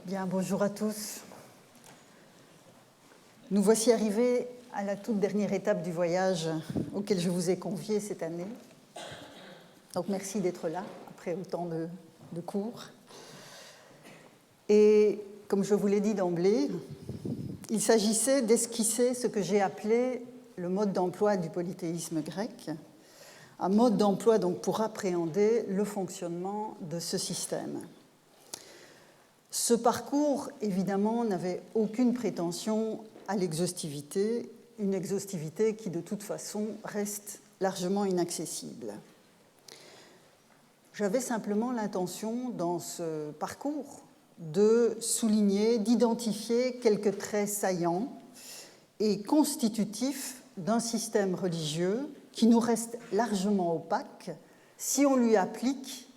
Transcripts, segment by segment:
Bien, bonjour à tous. Nous voici arrivés à la toute dernière étape du voyage auquel je vous ai convié cette année. Donc merci d'être là après autant de cours. Et comme je vous l'ai dit d'emblée, il s'agissait d'esquisser ce que j'ai appelé le mode d'emploi du polythéisme grec, un mode d'emploi donc pour appréhender le fonctionnement de ce système. Ce parcours, évidemment, n'avait aucune prétention à l'exhaustivité, une exhaustivité qui, de toute façon, reste largement inaccessible. J'avais simplement l'intention, dans ce parcours, de souligner, d'identifier quelques traits saillants et constitutifs d'un système religieux qui nous reste largement opaque si on lui applique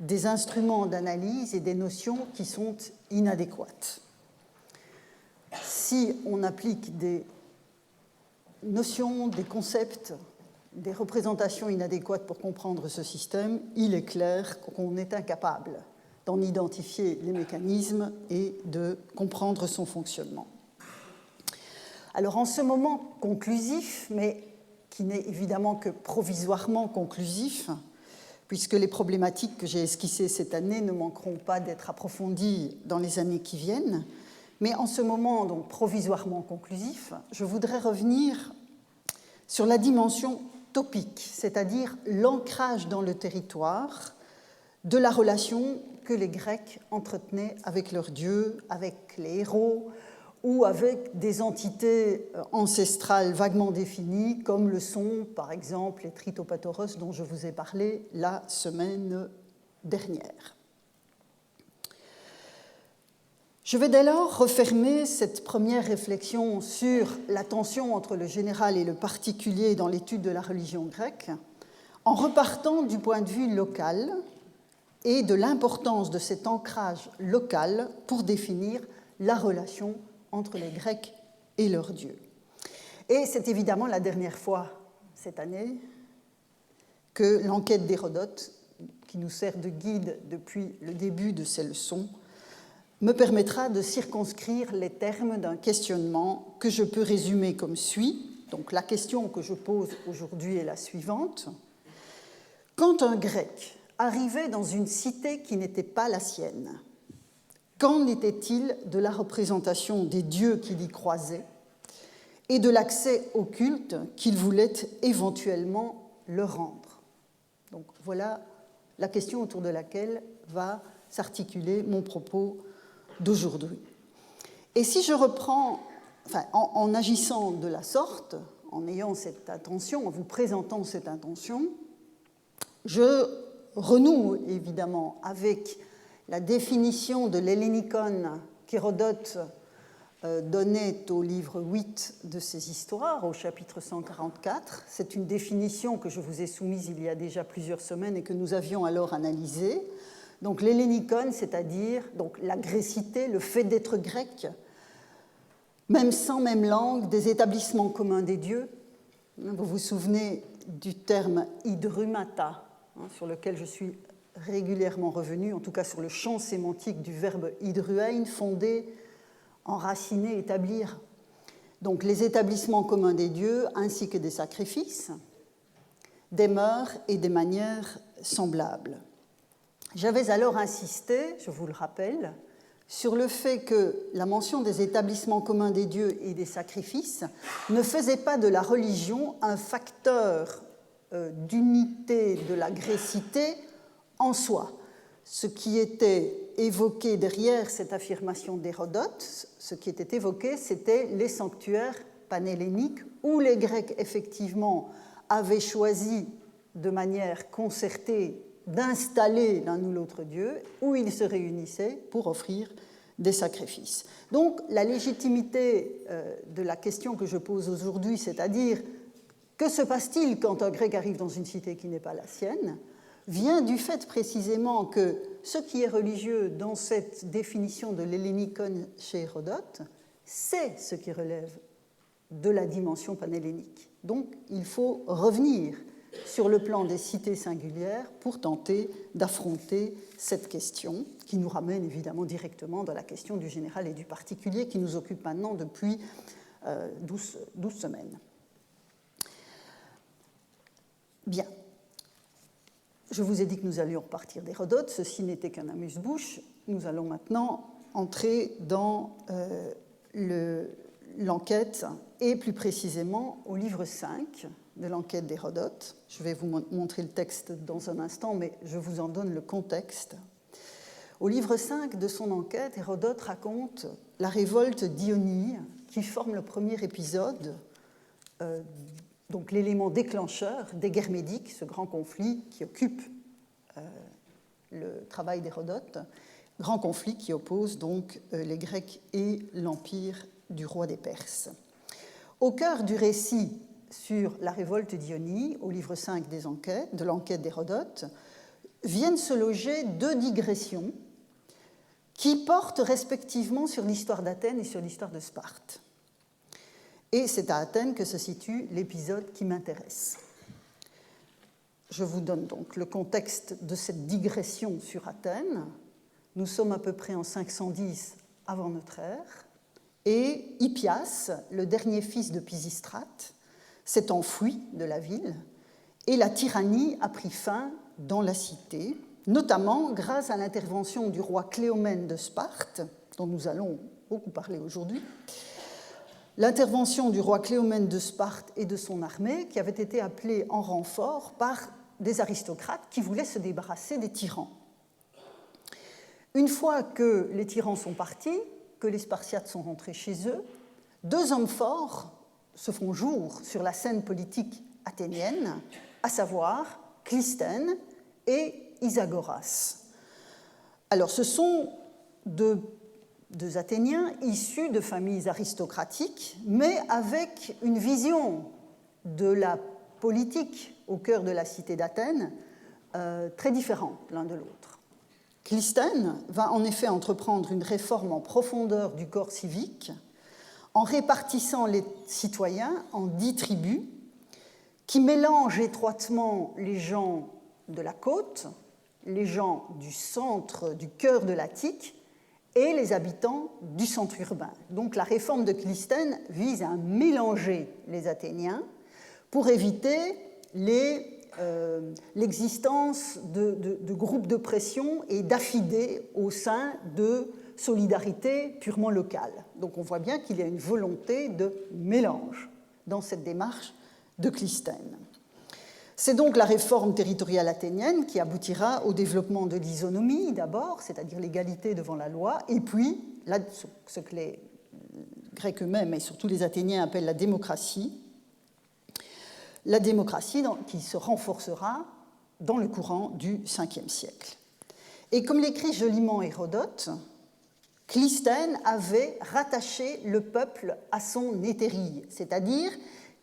des instruments d'analyse et des notions qui sont inadéquates. Si on applique des notions, des concepts, des représentations inadéquates pour comprendre ce système, il est clair qu'on est incapable d'en identifier les mécanismes et de comprendre son fonctionnement. Alors en ce moment conclusif, mais qui n'est évidemment que provisoirement conclusif, puisque les problématiques que j'ai esquissées cette année ne manqueront pas d'être approfondies dans les années qui viennent. Mais en ce moment donc provisoirement conclusif, je voudrais revenir sur la dimension topique, c'est-à-dire l'ancrage dans le territoire de la relation que les Grecs entretenaient avec leurs dieux, avec les héros, ou avec des entités ancestrales vaguement définies, comme le sont, par exemple, les Tritopatoros dont je vous ai parlé la semaine dernière. Je vais dès lors refermer cette première réflexion sur la tension entre le général et le particulier dans l'étude de la religion grecque, en repartant du point de vue local et de l'importance de cet ancrage local pour définir la relation entre les Grecs et leurs dieux. Et c'est évidemment la dernière fois cette année que l'enquête d'Hérodote, qui nous sert de guide depuis le début de ces leçons, me permettra de circonscrire les termes d'un questionnement que je peux résumer comme suit. Donc la question que je pose aujourd'hui est la suivante. Quand un Grec arrivait dans une cité qui n'était pas la sienne, qu'en était-il de la représentation des dieux qu'il y croisait et de l'accès au culte qu'il voulait éventuellement leur rendre? Donc voilà la question autour de laquelle va s'articuler mon propos d'aujourd'hui. Et si je reprends, en agissant de la sorte, en ayant cette intention, en vous présentant cette intention, je renoue évidemment avec la définition de l'hellénikon qu'Hérodote donnait au livre 8 de ses histoires, au chapitre 144. C'est une définition que je vous ai soumise il y a déjà plusieurs semaines et que nous avions alors analysée. Donc l'hellénikon, c'est-à-dire donc, la grécité, le fait d'être grec, même sans même langue, des établissements communs des dieux. Vous vous souvenez du terme idrumata, sur lequel je suis régulièrement revenu, en tout cas sur le champ sémantique du verbe idruein, fondé, enraciné, établir. Donc les établissements communs des dieux, ainsi que des sacrifices, des mœurs et des manières semblables. J'avais alors insisté, je vous le rappelle, sur le fait que la mention des établissements communs des dieux et des sacrifices ne faisait pas de la religion un facteur d'unité de la grécité en soi. Ce qui était évoqué derrière cette affirmation d'Hérodote, ce qui était évoqué, c'était les sanctuaires panhelléniques où les Grecs, effectivement, avaient choisi de manière concertée d'installer l'un ou l'autre dieu, où ils se réunissaient pour offrir des sacrifices. Donc, la légitimité de la question que je pose aujourd'hui, c'est-à-dire que se passe-t-il quand un Grec arrive dans une cité qui n'est pas la sienne, vient du fait précisément que ce qui est religieux dans cette définition de l'hellénikon chez Hérodote, c'est ce qui relève de la dimension panhellénique. Donc, il faut revenir sur le plan des cités singulières pour tenter d'affronter cette question qui nous ramène évidemment directement dans la question du général et du particulier qui nous occupe maintenant depuis 12 semaines. Bien. Je vous ai dit que nous allions repartir d'Hérodote. Ceci n'était qu'un amuse-bouche. Nous allons maintenant entrer dans l'enquête et plus précisément au livre 5 de l'enquête d'Hérodote. Je vais vous montrer le texte dans un instant, mais je vous en donne le contexte. Au livre 5 de son enquête, Hérodote raconte la révolte d'Ionie qui forme le premier épisode, donc l'élément déclencheur des guerres médiques, ce grand conflit qui occupe le travail d'Hérodote, grand conflit qui oppose donc les Grecs et l'empire du roi des Perses. Au cœur du récit sur la révolte d'Ionie, au livre 5 de l'enquête d'Hérodote, viennent se loger deux digressions qui portent respectivement sur l'histoire d'Athènes et sur l'histoire de Sparte. Et c'est à Athènes que se situe l'épisode qui m'intéresse. Je vous donne donc le contexte de cette digression sur Athènes. Nous sommes à peu près en 510 avant notre ère, et Hippias, le dernier fils de Pisistrate, s'est enfui de la ville et la tyrannie a pris fin dans la cité, notamment grâce à l'intervention du roi Cléomène de Sparte, dont nous allons beaucoup parler aujourd'hui, l'intervention du roi Cléomène de Sparte et de son armée qui avait été appelée en renfort par des aristocrates qui voulaient se débarrasser des tyrans. Une fois que les tyrans sont partis, que les Spartiates sont rentrés chez eux, deux hommes forts se font jour sur la scène politique athénienne, à savoir Clystène et Isagoras. Alors, ce sont deux Athéniens issus de familles aristocratiques, mais avec une vision de la politique au cœur de la cité d'Athènes très différente l'un de l'autre. Clystène va en effet entreprendre une réforme en profondeur du corps civique en répartissant les citoyens en 10 tribus qui mélangent étroitement les gens de la côte, les gens du centre, du cœur de l'Attique et les habitants du centre urbain. Donc la réforme de Clystène vise à mélanger les Athéniens pour éviter l'existence de groupes de pression et d'affidés au sein de solidarités purement locales. Donc on voit bien qu'il y a une volonté de mélange dans cette démarche de Clystène. C'est donc la réforme territoriale athénienne qui aboutira au développement de l'isonomie d'abord, c'est-à-dire l'égalité devant la loi, et puis là, ce que les Grecs eux-mêmes et surtout les Athéniens appellent la démocratie qui se renforcera dans le courant du Ve siècle. Et comme l'écrit joliment Hérodote, Clystène avait rattaché le peuple à son hétérie, c'est-à-dire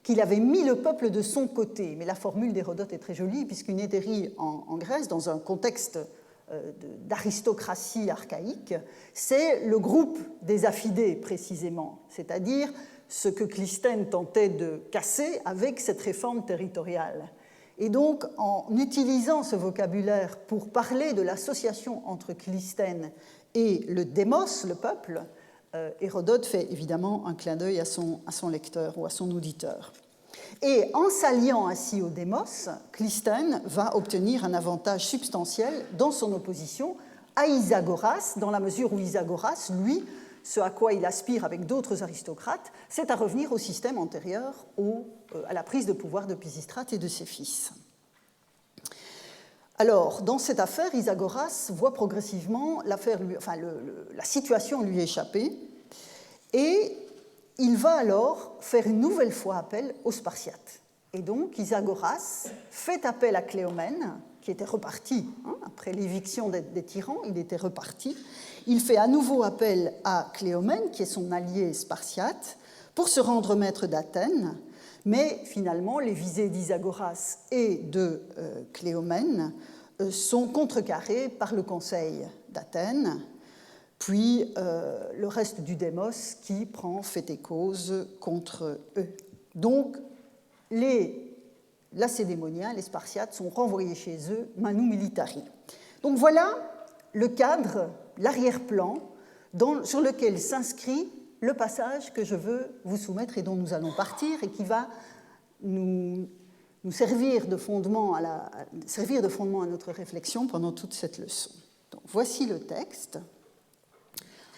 qu'il avait mis le peuple de son côté. Mais la formule d'Hérodote est très jolie, puisqu'une hétérie en Grèce, dans un contexte d'aristocratie archaïque, c'est le groupe des affidés précisément, c'est-à-dire ce que Clystène tentait de casser avec cette réforme territoriale. Et donc, en utilisant ce vocabulaire pour parler de l'association entre Clystène et le démos, le peuple, Hérodote fait évidemment un clin d'œil à son lecteur ou à son auditeur. Et en s'alliant ainsi au démos, Clystène va obtenir un avantage substantiel dans son opposition à Isagoras, dans la mesure où Isagoras, lui, ce à quoi il aspire avec d'autres aristocrates, c'est à revenir au système antérieur à la prise de pouvoir de Pisistrate et de ses fils. Alors, dans cette affaire, Isagoras voit progressivement la situation lui échapper et il va alors faire une nouvelle fois appel aux Spartiates. Et donc, Isagoras fait appel à Cléomène, qui était reparti, après l'éviction des tyrans, il était reparti. Il fait à nouveau appel à Cléomène, qui est son allié spartiate, pour se rendre maître d'Athènes, mais finalement, les visées d'Isagoras et de Cléomène sont contrecarrées par le Conseil d'Athènes, puis le reste du démos qui prend fait et cause contre eux. Donc, les Lacédémoniens, les Spartiates, sont renvoyés chez eux, manu militari. Donc voilà le cadre, l'arrière-plan sur lequel s'inscrit le passage que je veux vous soumettre et dont nous allons partir et qui va nous servir de fondement à notre réflexion pendant toute cette leçon. Donc, voici le texte.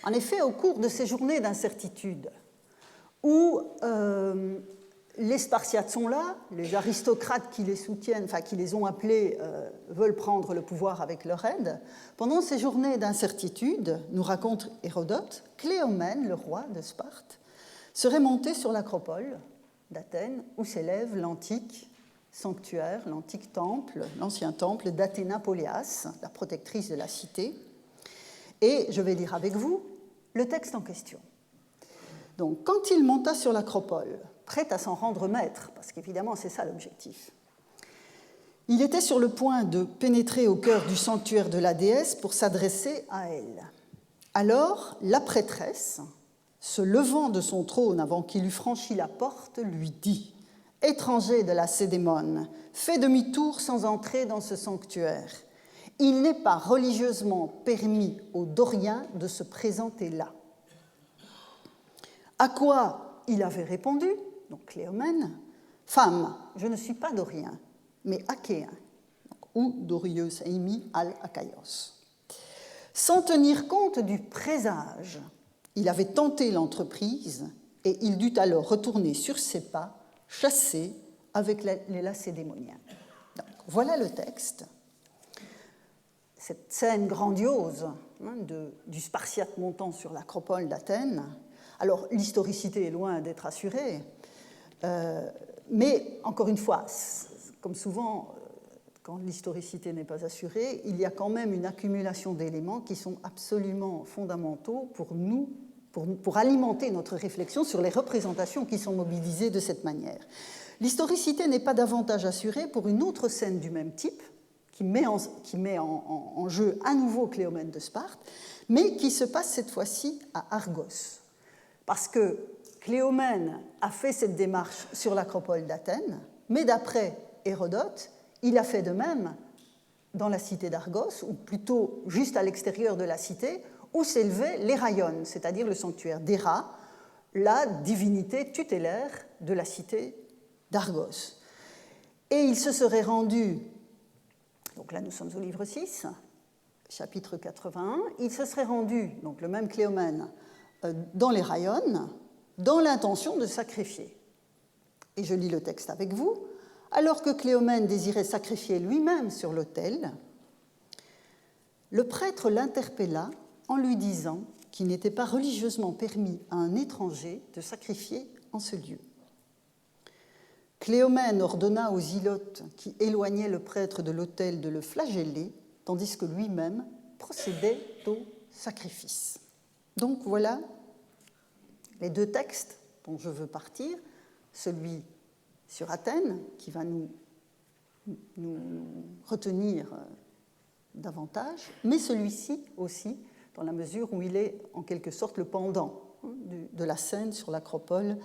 En effet, au cours de ces journées d'incertitude, où les Spartiates sont là, les aristocrates qui les soutiennent, enfin qui les ont appelés, veulent prendre le pouvoir avec leur aide, pendant ces journées d'incertitude, nous raconte Hérodote, Cléomène, le roi de Sparte, serait monté sur l'acropole d'Athènes, où s'élève l'antique sanctuaire, l'antique temple, l'ancien temple d'Athéna Poléas, la protectrice de la cité. Et je vais lire avec vous le texte en question. Donc, quand il monta sur l'acropole, prêt à s'en rendre maître, parce qu'évidemment c'est ça l'objectif, il était sur le point de pénétrer au cœur du sanctuaire de la déesse pour s'adresser à elle. Alors, la prêtresse, se levant de son trône avant qu'il eût franchi la porte, lui dit « Étranger de Lacédémone, fais demi-tour sans entrer dans ce sanctuaire. Il n'est pas religieusement permis aux Doriens de se présenter là. » À quoi il avait répondu, donc Cléomène, « Femme, je ne suis pas Dorien, mais Achéen, ou Dorieus eimi al Akaios. » Sans tenir compte du présage, il avait tenté l'entreprise et il dut alors retourner sur ses pas, chassé avec les Lacédémoniens. Donc, voilà le texte. Cette scène grandiose du Spartiate montant sur l'acropole d'Athènes. Alors, l'historicité est loin d'être assurée, mais encore une fois, comme souvent, quand l'historicité n'est pas assurée, il y a quand même une accumulation d'éléments qui sont absolument fondamentaux pour nous, pour alimenter notre réflexion sur les représentations qui sont mobilisées de cette manière. L'historicité n'est pas davantage assurée pour une autre scène du même type, qui met en jeu à nouveau Cléomène de Sparte, mais qui se passe cette fois-ci à Argos. Parce que Cléomène a fait cette démarche sur l'acropole d'Athènes, mais d'après Hérodote, il a fait de même dans la cité d'Argos, ou plutôt juste à l'extérieur de la cité, où s'élevait l'Héraïon, c'est-à-dire le sanctuaire d'Héra, la divinité tutélaire de la cité d'Argos. Et il se serait rendu, donc là nous sommes au livre 6, chapitre 81, il se serait rendu, donc le même Cléomène, dans l'Héraïon, dans l'intention de sacrifier. Et je lis le texte avec vous. Alors que Cléomène désirait sacrifier lui-même sur l'autel, le prêtre l'interpella en lui disant qu'il n'était pas religieusement permis à un étranger de sacrifier en ce lieu. Cléomène ordonna aux ilotes qui éloignaient le prêtre de l'autel de le flageller, tandis que lui-même procédait au sacrifice. Donc voilà les deux textes dont je veux partir, celui sur Athènes, qui va nous retenir davantage, mais celui-ci aussi, dans la mesure où il est en quelque sorte le pendant de la scène sur l'acropole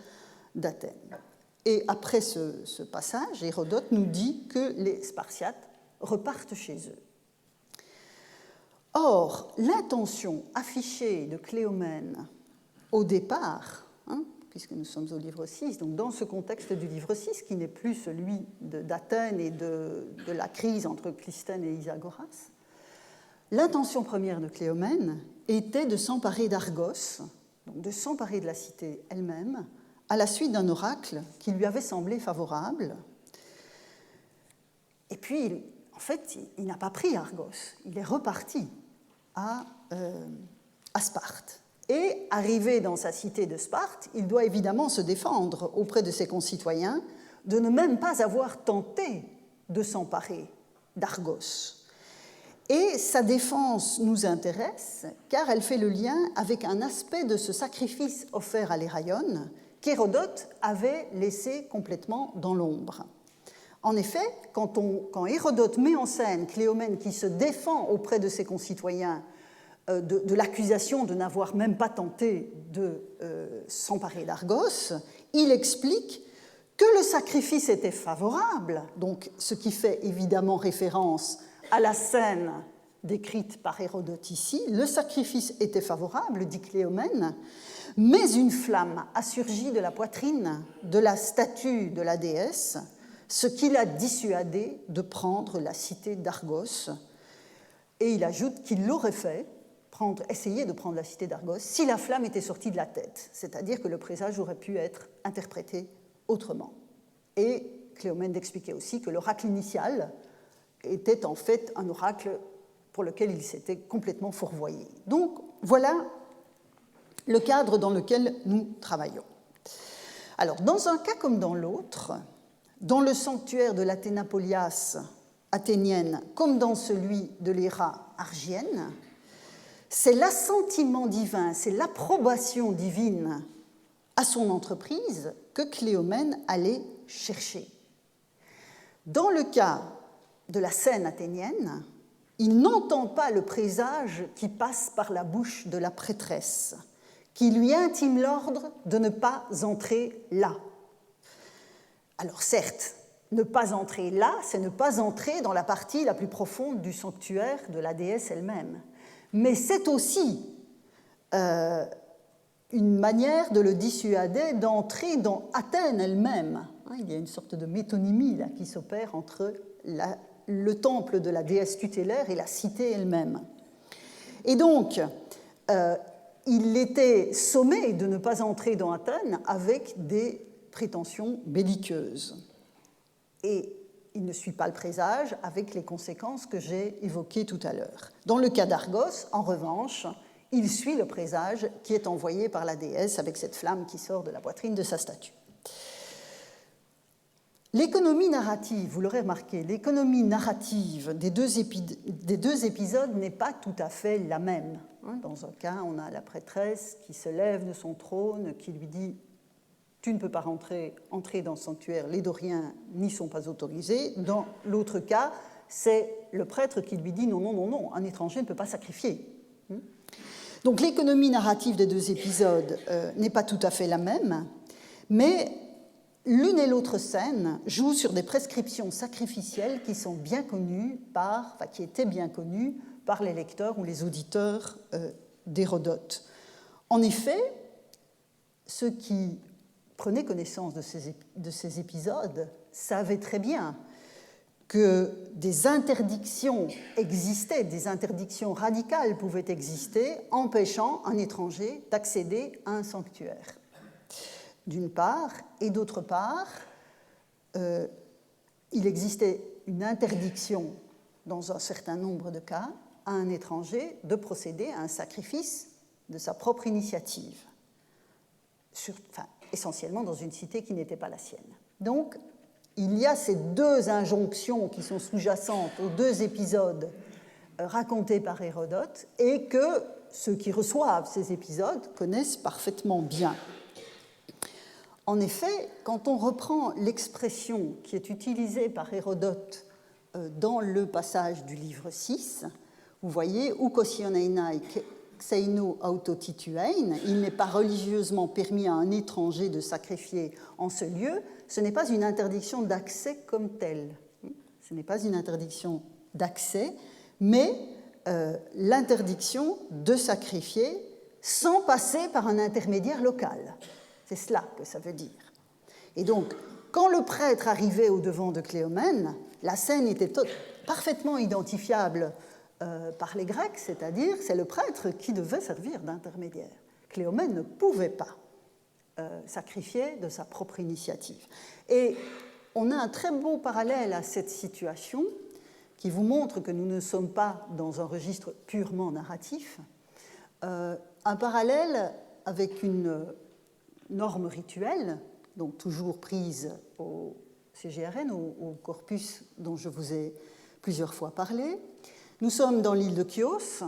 d'Athènes. Et après ce passage, Hérodote nous dit que les Spartiates repartent chez eux. Or, l'intention affichée de Cléomène au départ, puisque nous sommes au livre 6, donc dans ce contexte du livre 6, qui n'est plus celui d'Athènes et de la crise entre Clisthène et Isagoras, l'intention première de Cléomène était de s'emparer d'Argos, donc de s'emparer de la cité elle-même, à la suite d'un oracle qui lui avait semblé favorable. Et puis, en fait, il n'a pas pris Argos, il est reparti à Sparte. Et arrivé dans sa cité de Sparte, il doit évidemment se défendre auprès de ses concitoyens de ne même pas avoir tenté de s'emparer d'Argos. Et sa défense nous intéresse car elle fait le lien avec un aspect de ce sacrifice offert à l'Héraïon qu'Hérodote avait laissé complètement dans l'ombre. En effet, quand Hérodote met en scène Cléomène qui se défend auprès de ses concitoyens de l'accusation de n'avoir même pas tenté de s'emparer d'Argos, il explique que le sacrifice était favorable, donc ce qui fait évidemment référence à la scène décrite par Hérodote ici, le sacrifice était favorable, dit Cléomène, mais une flamme a surgi de la poitrine de la statue de la déesse, ce qui l'a dissuadé de prendre la cité d'Argos. Et il ajoute qu'il l'aurait fait, essayer de prendre la cité d'Argos, si la flamme était sortie de la tête, c'est-à-dire que le présage aurait pu être interprété autrement. Et Cléomène d'expliquer aussi que l'oracle initial était en fait un oracle pour lequel il s'était complètement fourvoyé. Donc voilà le cadre dans lequel nous travaillons. Alors, dans un cas comme dans l'autre, dans le sanctuaire de l'Athénapolias athénienne comme dans celui de l'Héra argienne, c'est l'assentiment divin, c'est l'approbation divine à son entreprise que Cléomène allait chercher. Dans le cas de la scène athénienne, il n'entend pas le présage qui passe par la bouche de la prêtresse, qui lui intime l'ordre de ne pas entrer là. Alors certes, ne pas entrer là, c'est ne pas entrer dans la partie la plus profonde du sanctuaire de la déesse elle-même. Mais c'est aussi une manière de le dissuader d'entrer dans Athènes elle-même. Il y a une sorte de métonymie là, qui s'opère entre le temple de la déesse tutélaire et la cité elle-même. Et donc, il était sommé de ne pas entrer dans Athènes avec des prétentions belliqueuses. Et il ne suit pas le présage avec les conséquences que j'ai évoquées tout à l'heure. Dans le cas d'Argos, en revanche, il suit le présage qui est envoyé par la déesse avec cette flamme qui sort de la poitrine de sa statue. L'économie narrative, vous l'aurez remarqué, l'économie narrative des deux épisodes n'est pas tout à fait la même. Dans un cas, on a la prêtresse qui se lève de son trône, qui lui dit « Tu ne peux pas entrer dans le sanctuaire, les Doriens n'y sont pas autorisés ». Dans l'autre cas, c'est le prêtre qui lui dit « Non, non, non, non, un étranger ne peut pas sacrifier ». Donc l'économie narrative des deux épisodes n'est pas tout à fait la même, mais l'une et l'autre scène jouent sur des prescriptions sacrificielles qui sont bien connues qui étaient bien connues par les lecteurs ou les auditeurs d'Hérodote. En effet, ceux qui prenaient connaissance de ces épisodes savaient très bien que des interdictions existaient, des interdictions radicales pouvaient exister, empêchant un étranger d'accéder à un sanctuaire, d'une part, et d'autre part, il existait une interdiction, dans un certain nombre de cas, à un étranger de procéder à un sacrifice de sa propre initiative, essentiellement dans une cité qui n'était pas la sienne. Donc, il y a ces deux injonctions qui sont sous-jacentes aux deux épisodes racontés par Hérodote et que ceux qui reçoivent ces épisodes connaissent parfaitement bien. En effet, quand on reprend l'expression qui est utilisée par Hérodote dans le passage du livre 6, vous voyez « Ukosioneina xeino autotituein », il n'est pas religieusement permis à un étranger de sacrifier en ce lieu, ce n'est pas une interdiction d'accès comme telle. Ce n'est pas une interdiction d'accès, mais l'interdiction de sacrifier sans passer par un intermédiaire local. C'est cela que ça veut dire. Et donc, quand le prêtre arrivait au-devant de Cléomène, la scène était parfaitement identifiable par les Grecs, c'est-à-dire c'est le prêtre qui devait servir d'intermédiaire. Cléomène ne pouvait pas sacrifier de sa propre initiative. Et on a un très beau parallèle à cette situation qui vous montre que nous ne sommes pas dans un registre purement narratif, un parallèle avec une norme rituelle, donc toujours prise au CGRN, au corpus dont je vous ai plusieurs fois parlé. Nous sommes dans l'île de Chios.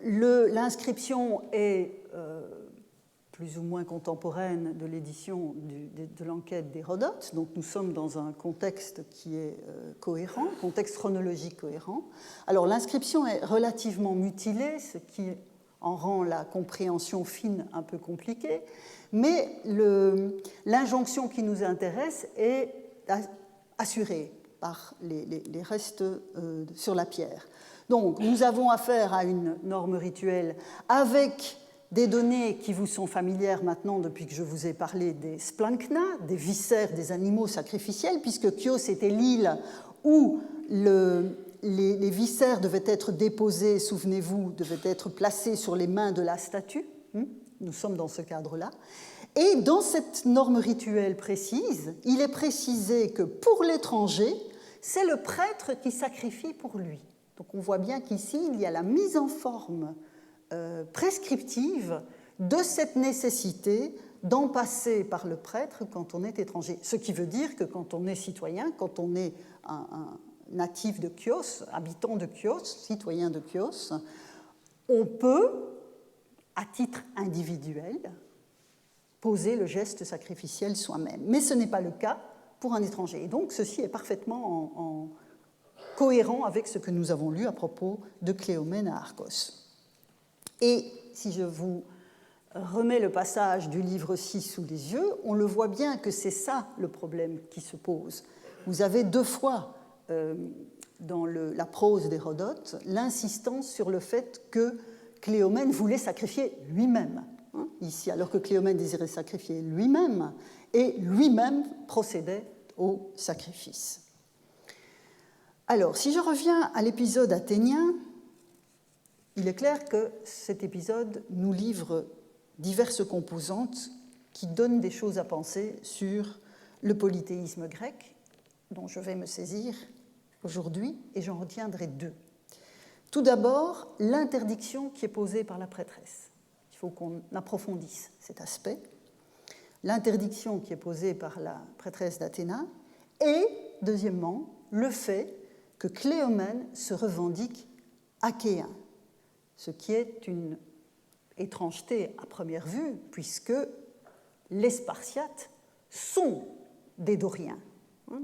L'inscription est plus ou moins contemporaine de l'édition de l'enquête d'Hérodote, donc nous sommes dans un contexte qui est cohérent, contexte chronologique cohérent. Alors l'inscription est relativement mutilée, ce qui en rend la compréhension fine un peu compliquée, mais l'injonction qui nous intéresse est assurée par les restes sur la pierre. Donc, nous avons affaire à une norme rituelle avec des données qui vous sont familières maintenant depuis que je vous ai parlé des splankna, des viscères des animaux sacrificiels, puisque Chios était l'île où les viscères devaient être déposés, souvenez-vous, devaient être placés sur les mains de la statue. Nous sommes dans ce cadre-là. Et dans cette norme rituelle précise, il est précisé que pour l'étranger, c'est le prêtre qui sacrifie pour lui. Donc on voit bien qu'ici, il y a la mise en forme prescriptive de cette nécessité d'en passer par le prêtre quand on est étranger. Ce qui veut dire que quand on est citoyen, quand on est un natif de Chios, habitant de Chios, citoyen de Chios, on peut, à titre individuel, poser le geste sacrificiel soi-même. Mais ce n'est pas le cas pour un étranger. Et donc ceci est parfaitement en cohérent avec ce que nous avons lu à propos de Cléomène à Argos. Et si je vous remets le passage du livre 6 sous les yeux, on le voit bien que c'est ça le problème qui se pose. Vous avez deux fois dans la prose d'Hérodote l'insistance sur le fait que Cléomène voulait sacrifier lui-même, ici, alors que Cléomène désirait sacrifier lui-même, et lui-même procédait au sacrifice. Alors, si je reviens à l'épisode athénien, il est clair que cet épisode nous livre diverses composantes qui donnent des choses à penser sur le polythéisme grec, dont je vais me saisir aujourd'hui, et j'en retiendrai deux. Tout d'abord, l'interdiction qui est posée par la prêtresse. Il faut qu'on approfondisse cet aspect. L'interdiction qui est posée par la prêtresse d'Athéna, et, deuxièmement, le fait que Cléomène se revendique achéen, ce qui est une étrangeté à première vue, puisque les Spartiates sont des Doriens.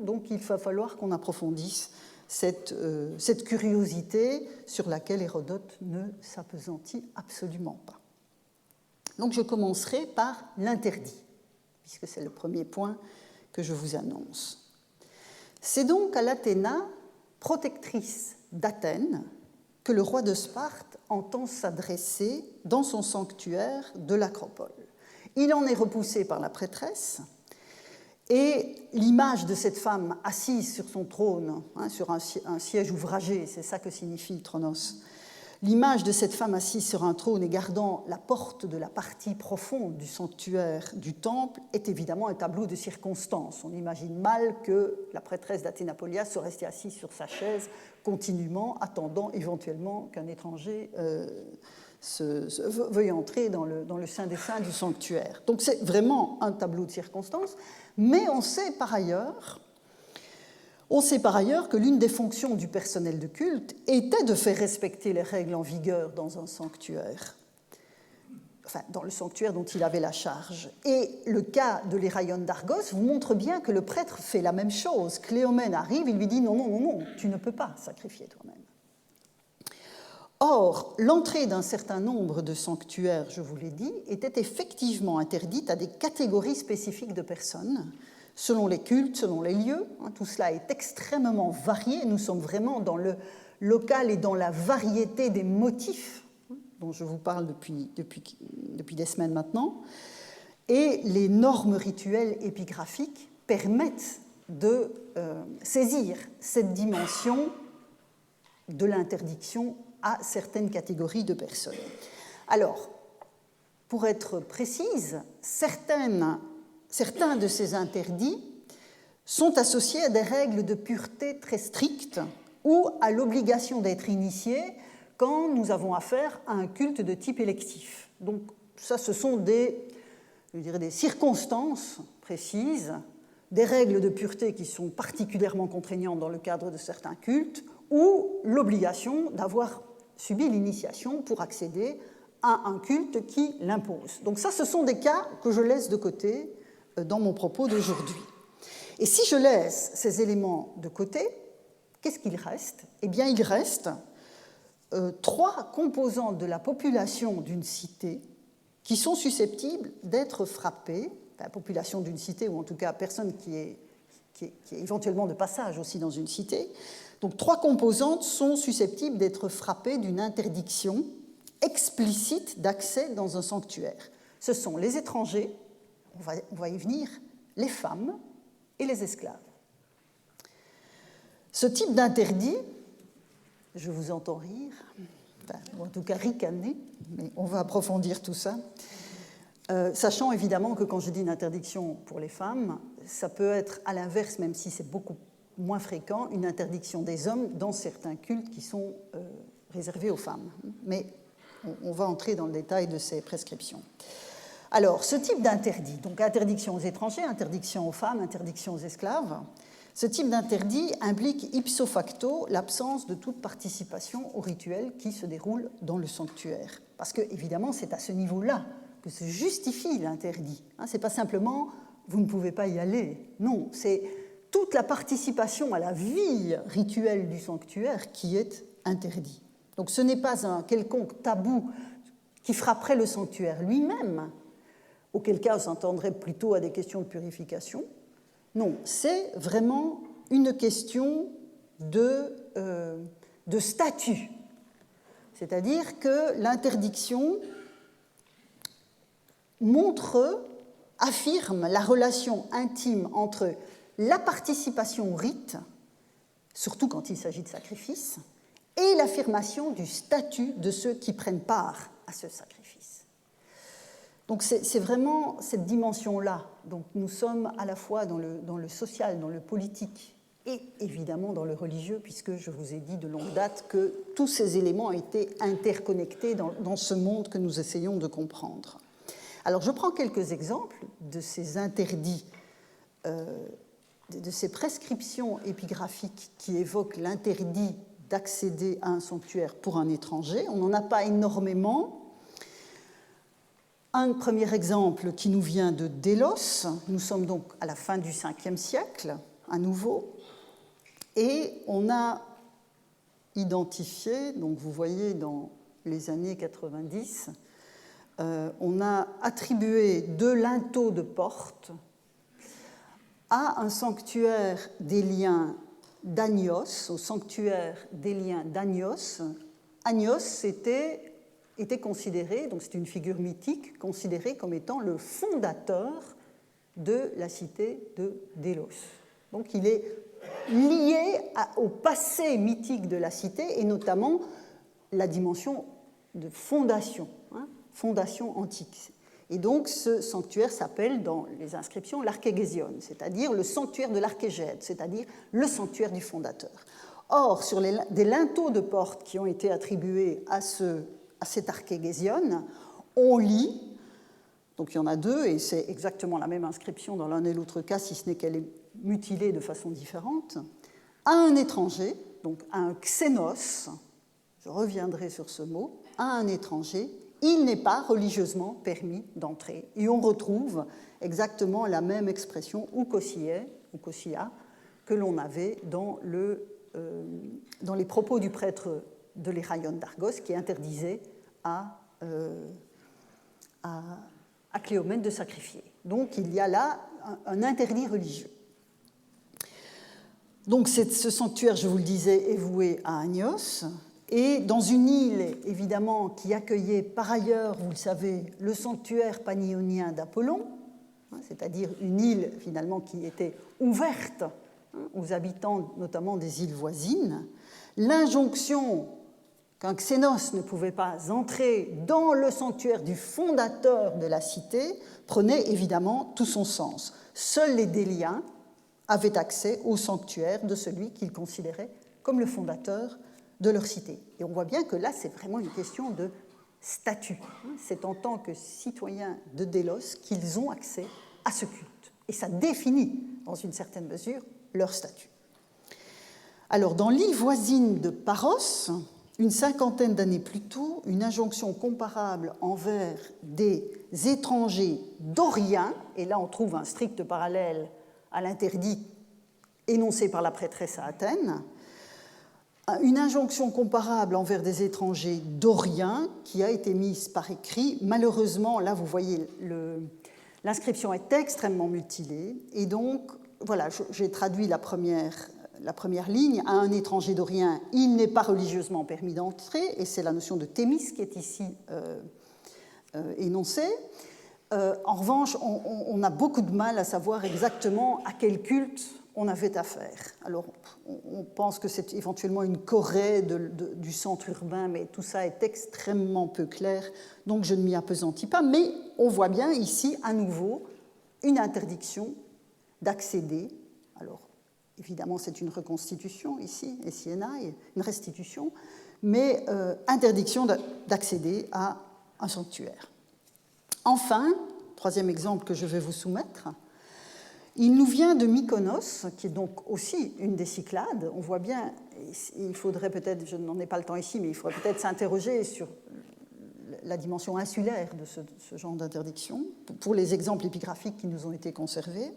Donc il va falloir qu'on approfondisse cette curiosité sur laquelle Hérodote ne s'appesantit absolument pas. Donc je commencerai par l'interdit, puisque c'est le premier point que je vous annonce. C'est donc à l'Athéna, protectrice d'Athènes, que le roi de Sparte entend s'adresser dans son sanctuaire de l'Acropole. Il en est repoussé par la prêtresse, et l'image de cette femme assise sur son trône, sur un siège ouvragé, c'est ça que signifie Tronos, l'image de cette femme assise sur un trône et gardant la porte de la partie profonde du sanctuaire du temple est évidemment un tableau de circonstance. On imagine mal que la prêtresse d'Athénapolia soit restée assise sur sa chaise continuellement, attendant éventuellement qu'un étranger veuille entrer dans le sein des saints du sanctuaire. Donc c'est vraiment un tableau de circonstance, mais on sait par ailleurs que l'une des fonctions du personnel de culte était de faire respecter les règles en vigueur dans un sanctuaire, enfin dans le sanctuaire dont il avait la charge. Et le cas de l'Héraïon d'Argos vous montre bien que le prêtre fait la même chose. Cléomène arrive, il lui dit « Non, tu ne peux pas sacrifier toi-même ». Or, l'entrée d'un certain nombre de sanctuaires, je vous l'ai dit, était effectivement interdite à des catégories spécifiques de personnes, selon les cultes, selon les lieux. Tout cela est extrêmement varié. Nous sommes vraiment dans le local et dans la variété des motifs dont je vous parle depuis des semaines maintenant. Et les normes rituelles épigraphiques permettent de saisir cette dimension de l'interdiction à certaines catégories de personnes. Alors, pour être précise, certains de ces interdits sont associés à des règles de pureté très strictes ou à l'obligation d'être initié quand nous avons affaire à un culte de type électif. Donc ça, ce sont des circonstances précises, des règles de pureté qui sont particulièrement contraignantes dans le cadre de certains cultes ou l'obligation d'avoir subi l'initiation pour accéder à un culte qui l'impose. Donc ça, ce sont des cas que je laisse de côté dans mon propos d'aujourd'hui. Et si je laisse ces éléments de côté, qu'est-ce qu'il reste ? Eh bien, il reste 3 composantes de la population d'une cité qui sont susceptibles d'être frappées, la population d'une cité, ou en tout cas personne qui est éventuellement de passage aussi dans une cité. Donc 3 composantes sont susceptibles d'être frappées d'une interdiction explicite d'accès dans un sanctuaire. Ce sont les étrangers, on va y venir, les femmes et les esclaves. Ce type d'interdit, je vous entends rire, enfin, en tout cas ricaner, mais on va approfondir tout ça, sachant évidemment que quand je dis une interdiction pour les femmes, ça peut être à l'inverse, même si c'est beaucoup moins fréquent, une interdiction des hommes dans certains cultes qui sont réservés aux femmes. Mais on va entrer dans le détail de ces prescriptions. Alors, ce type d'interdit, donc interdiction aux étrangers, interdiction aux femmes, interdiction aux esclaves, ce type d'interdit implique ipso facto l'absence de toute participation au rituel qui se déroule dans le sanctuaire. Parce que, évidemment, c'est à ce niveau-là que se justifie l'interdit. Ce n'est pas simplement « vous ne pouvez pas y aller ». Non, c'est toute la participation à la vie rituelle du sanctuaire qui est interdit. Donc ce n'est pas un quelconque tabou qui frapperait le sanctuaire lui-même, auquel cas on s'entendrait plutôt à des questions de purification. Non, c'est vraiment une question de statut. C'est-à-dire que l'interdiction affirme la relation intime entre la participation au rite, surtout quand il s'agit de sacrifice, et l'affirmation du statut de ceux qui prennent part à ce sacrifice. Donc c'est vraiment cette dimension-là. Donc nous sommes à la fois dans le social, dans le politique, et évidemment dans le religieux, puisque je vous ai dit de longue date que tous ces éléments étaient interconnectés dans ce monde que nous essayons de comprendre. Alors je prends quelques exemples de ces interdits, de ces prescriptions épigraphiques qui évoquent l'interdit d'accéder à un sanctuaire pour un étranger. On n'en a pas énormément. Un premier exemple qui nous vient de Délos, nous sommes donc à la fin du Ve siècle, à nouveau, et on a identifié, donc vous voyez dans les années 90, on a attribué 2 linteaux de porte à un sanctuaire des liens d'Agnos, au sanctuaire des liens d'Agnos. Agnos était considéré, donc c'est une figure mythique, considérée comme étant le fondateur de la cité de Délos. Donc il est lié au passé mythique de la cité, et notamment la dimension de fondation, fondation antique. Et donc ce sanctuaire s'appelle dans les inscriptions l'Archégésion, c'est-à-dire le sanctuaire de l'Archégède, c'est-à-dire le sanctuaire du fondateur. Or, sur des linteaux de porte qui ont été attribués à cet Archégésion, on lit, donc il y en a 2, et c'est exactement la même inscription dans l'un et l'autre cas, si ce n'est qu'elle est mutilée de façon différente, à un étranger, donc à un xénos, je reviendrai sur ce mot, à un étranger, il n'est pas religieusement permis d'entrer. Et on retrouve exactement la même expression oukosia que l'on avait dans les propos du prêtre de l'Héraion d'Argos qui interdisait à Cléomène de sacrifier. Donc il y a là un interdit religieux. Donc ce sanctuaire, je vous le disais, est voué à Agnos. Et dans une île, évidemment, qui accueillait par ailleurs, vous le savez, le sanctuaire panionnien d'Apollon, c'est-à-dire une île finalement qui était ouverte aux habitants notamment des îles voisines, l'injonction qu'un xénos ne pouvait pas entrer dans le sanctuaire du fondateur de la cité prenait évidemment tout son sens. Seuls les Déliens avaient accès au sanctuaire de celui qu'ils considéraient comme le fondateur de leur cité. Et on voit bien que là, c'est vraiment une question de statut. C'est en tant que citoyens de Délos qu'ils ont accès à ce culte. Et ça définit, dans une certaine mesure, leur statut. Alors, dans l'île voisine de Paros, une 50aine d'années plus tôt, une injonction comparable envers des étrangers doriens, et là on trouve un strict parallèle à l'interdit énoncé par la prêtresse à Athènes, Une injonction comparable envers des étrangers doriens qui a été mise par écrit. Malheureusement, là, vous voyez, l'inscription est extrêmement mutilée. Et donc, voilà, j'ai traduit la première ligne. À un étranger dorien, il n'est pas religieusement permis d'entrer. Et c'est la notion de thémis qui est ici énoncée. En revanche, on a beaucoup de mal à savoir exactement à quel culte on avait affaire. Alors, on pense que c'est éventuellement une Corée du centre urbain, mais tout ça est extrêmement peu clair, donc je ne m'y appesantis pas. Mais on voit bien ici, à nouveau, une interdiction d'accéder. Alors, évidemment, c'est une reconstitution ici, une restitution, mais interdiction d'accéder à un sanctuaire. Enfin, troisième exemple que je vais vous soumettre, il nous vient de Mykonos, qui est donc aussi une des Cyclades. On voit bien, il faudrait peut-être, je n'en ai pas le temps ici, mais il faudrait peut-être s'interroger sur la dimension insulaire de ce genre d'interdiction, pour les exemples épigraphiques qui nous ont été conservés.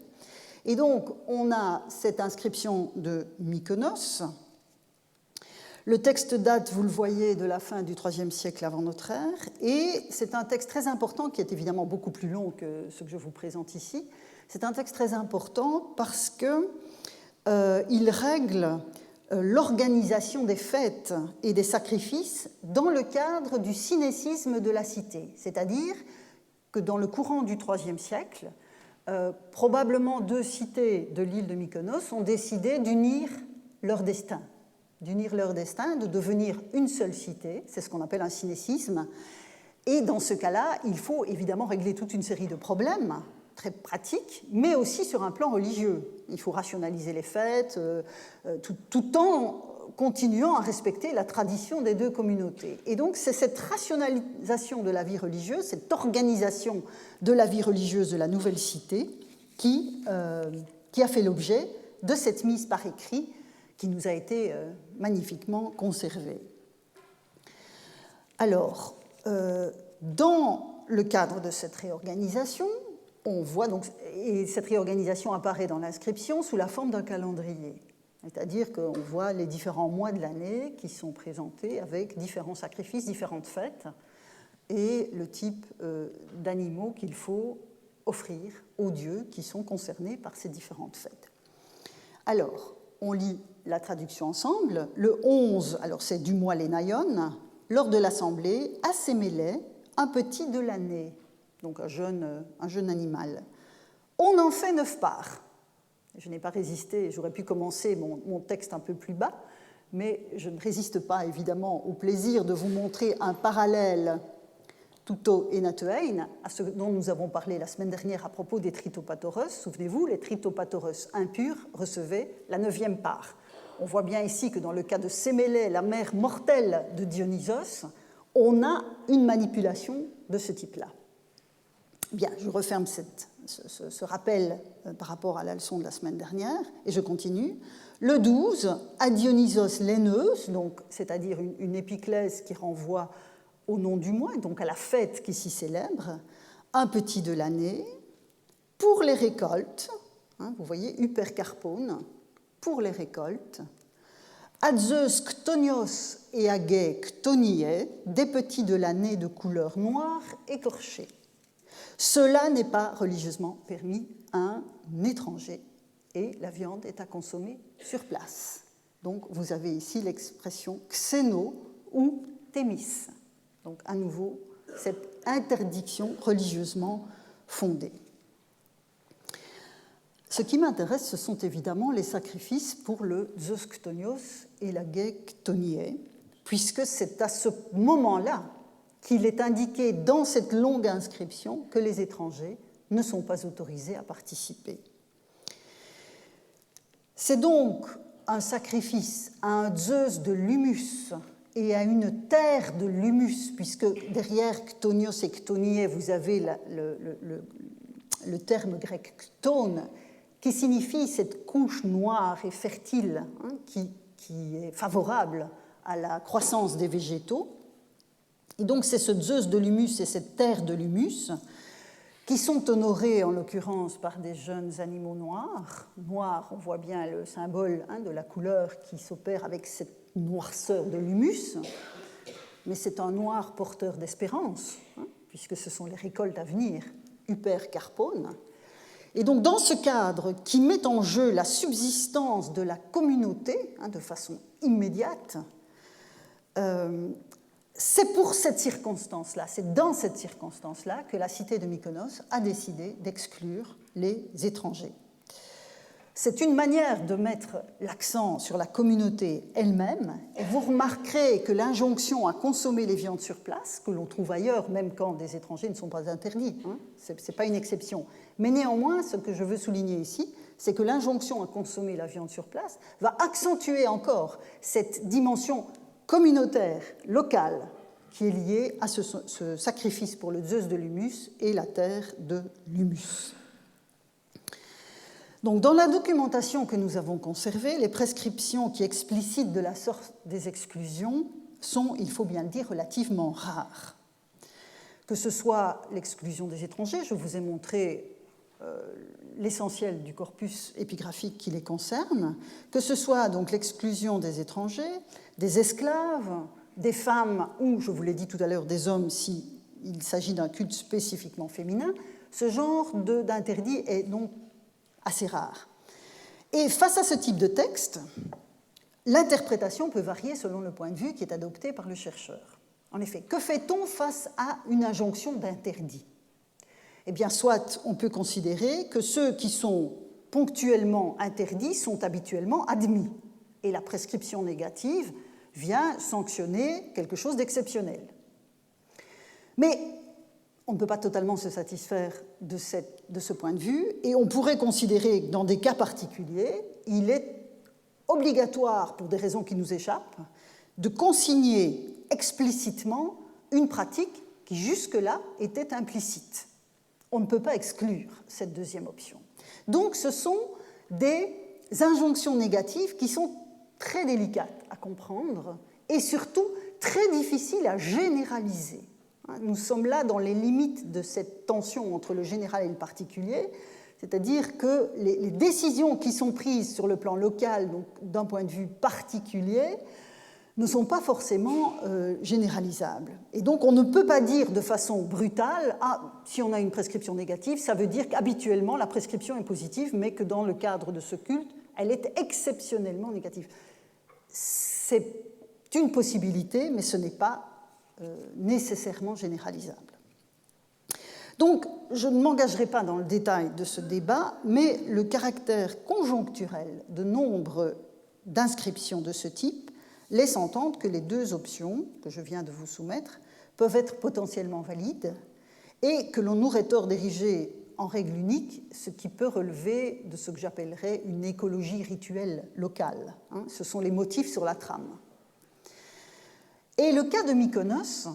Et donc, on a cette inscription de Mykonos. Le texte date, vous le voyez, de la fin du IIIe siècle avant notre ère, et c'est un texte très important qui est évidemment beaucoup plus long que ce que je vous présente ici. C'est un texte très important parce qu'il règle l'organisation des fêtes et des sacrifices dans le cadre du synécisme de la cité, c'est-à-dire que dans le courant du IIIe siècle, probablement deux cités de l'île de Mykonos ont décidé d'unir leur destin, de devenir une seule cité, c'est ce qu'on appelle un synécisme. Et dans ce cas-là, il faut évidemment régler toute une série de problèmes très pratiques, mais aussi sur un plan religieux. Il faut rationaliser les fêtes, tout en continuant à respecter la tradition des deux communautés. Et donc, c'est cette rationalisation de la vie religieuse, cette organisation de la vie religieuse de la nouvelle cité qui a fait l'objet de cette mise par écrit qui nous a été magnifiquement conservée. Alors, dans le cadre de cette réorganisation, on voit donc, et cette réorganisation apparaît dans l'inscription sous la forme d'un calendrier. C'est-à-dire qu'on voit les différents mois de l'année qui sont présentés avec différents sacrifices, différentes fêtes, et le type d'animaux qu'il faut offrir aux dieux qui sont concernés par ces différentes fêtes. Alors, on lit la traduction ensemble. Le 11, alors c'est du mois Lénaïon, lors de l'assemblée, assémélait un petit de l'année, donc un jeune animal. On en fait 9 parts. Je n'ai pas résisté, j'aurais pu commencer mon texte un peu plus bas, mais je ne résiste pas évidemment au plaisir de vous montrer un parallèle tuto enateuein à ce dont nous avons parlé la semaine dernière à propos des tritopathoros. Souvenez-vous, les tritopathoros impurs recevaient la 9e part. On voit bien ici que dans le cas de Sémélé, la mère mortelle de Dionysos, on a une manipulation de ce type-là. Bien, je referme ce rappel par rapport à la leçon de la semaine dernière et je continue. Le 12, à Dionysos l'aîneus, donc c'est-à-dire une épiclèse qui renvoie au nom du mois, donc à la fête qui s'y célèbre, un petit de l'année, pour les récoltes, vous voyez, Hypercarpone, pour les récoltes, à Zeus Chtonios et à Gai Chtoniae, des petits de l'année de couleur noire écorchée. Cela n'est pas religieusement permis à un étranger et la viande est à consommer sur place. Donc vous avez ici l'expression xéno ou thémis. Donc à nouveau, cette interdiction religieusement fondée. Ce qui m'intéresse, ce sont évidemment les sacrifices pour le Zeus Chtonios et la Gai Chtoniae, puisque c'est à ce moment-là qu'il est indiqué dans cette longue inscription que les étrangers ne sont pas autorisés à participer. C'est donc un sacrifice à un Zeus de l'humus et à une terre de l'humus, puisque derrière Chtonios et Chtoniae, vous avez le terme grec chtone, qui signifie cette couche noire et fertile qui est favorable à la croissance des végétaux. Et donc c'est ce Zeus de l'humus et cette terre de l'humus qui sont honorés en l'occurrence par des jeunes animaux noirs. Noir, on voit bien le symbole de la couleur qui s'opère avec cette noirceur de l'humus, mais c'est un noir porteur d'espérance, puisque ce sont les récoltes à venir, Huper Carpone. Et donc dans ce cadre qui met en jeu la subsistance de la communauté de façon immédiate, c'est pour cette circonstance-là, c'est dans cette circonstance-là que la cité de Mykonos a décidé d'exclure les étrangers. C'est une manière de mettre l'accent sur la communauté elle-même, et vous remarquerez que l'injonction à consommer les viandes sur place, que l'on trouve ailleurs, même quand des étrangers ne sont pas interdits, ce n'est pas une exception. Mais néanmoins, ce que je veux souligner ici, c'est que l'injonction à consommer la viande sur place va accentuer encore cette dimension communautaire, locale, qui est liée à ce sacrifice pour le Zeus de l'humus et la terre de l'humus. Donc, dans la documentation que nous avons conservée, les prescriptions qui explicitent de la sorte des exclusions sont, il faut bien le dire, relativement rares. Que ce soit l'exclusion des étrangers, je vous ai montré l'essentiel du corpus épigraphique qui les concerne, que ce soit donc l'exclusion des étrangers, des esclaves, des femmes ou, je vous l'ai dit tout à l'heure, des hommes s'il s'agit d'un culte spécifiquement féminin, ce genre d'interdit est donc assez rare. Et face à ce type de texte, l'interprétation peut varier selon le point de vue qui est adopté par le chercheur. En effet, que fait-on face à une injonction d'interdit ? Eh bien, soit on peut considérer que ceux qui sont ponctuellement interdits sont habituellement admis, et la prescription négative vient sanctionner quelque chose d'exceptionnel. Mais on ne peut pas totalement se satisfaire de ce point de vue, et on pourrait considérer que dans des cas particuliers, il est obligatoire, pour des raisons qui nous échappent, de consigner explicitement une pratique qui jusque-là était implicite. On ne peut pas exclure cette deuxième option. Donc ce sont des injonctions négatives qui sont très délicates à comprendre et surtout très difficiles à généraliser. Nous sommes là dans les limites de cette tension entre le général et le particulier, c'est-à-dire que les décisions qui sont prises sur le plan local, donc d'un point de vue particulier, ne sont pas forcément généralisables. Et donc on ne peut pas dire de façon brutale « Ah, si on a une prescription négative, ça veut dire qu'habituellement la prescription est positive, mais que dans le cadre de ce culte, elle est exceptionnellement négative. » C'est une possibilité, mais ce n'est pas nécessairement généralisable. Donc, je ne m'engagerai pas dans le détail de ce débat, mais le caractère conjoncturel de nombre d'inscriptions de ce type laisse entendre que les deux options que je viens de vous soumettre peuvent être potentiellement valides et que l'on aurait tort d'ériger en règle unique ce qui peut relever de ce que j'appellerais une écologie rituelle locale. Ce sont les motifs sur la trame. Et le cas de Mykonos,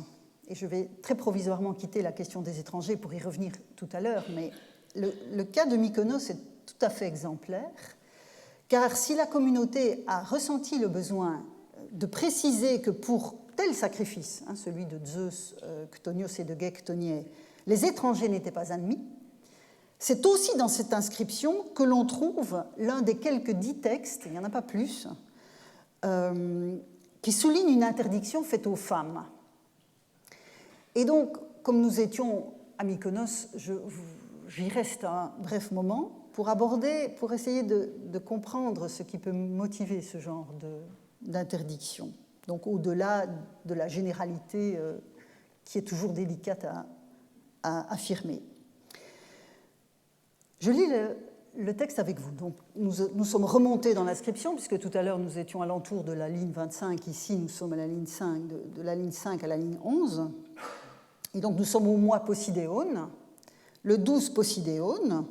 et je vais très provisoirement quitter la question des étrangers pour y revenir tout à l'heure, mais le cas de Mykonos est tout à fait exemplaire, car si la communauté a ressenti le besoin de préciser que pour tel sacrifice, celui de Zeus, Chtonios et de Gektonié, les étrangers n'étaient pas admis, c'est aussi dans cette inscription que l'on trouve l'un des quelques 10 textes, il n'y en a pas plus, qui souligne une interdiction faite aux femmes. Et donc, comme nous étions à Mykonos, j'y reste un bref moment pour essayer de comprendre ce qui peut motiver ce genre d'interdiction, donc au-delà de la généralité qui est toujours délicate à affirmer. Je lis le texte avec vous. Donc, nous sommes remontés dans l'inscription, puisque tout à l'heure nous étions alentour de la ligne 25, ici nous sommes à la ligne 5, de la ligne 5 à la ligne 11. Et donc nous sommes au mois Posidéon, le 12 Posidéon,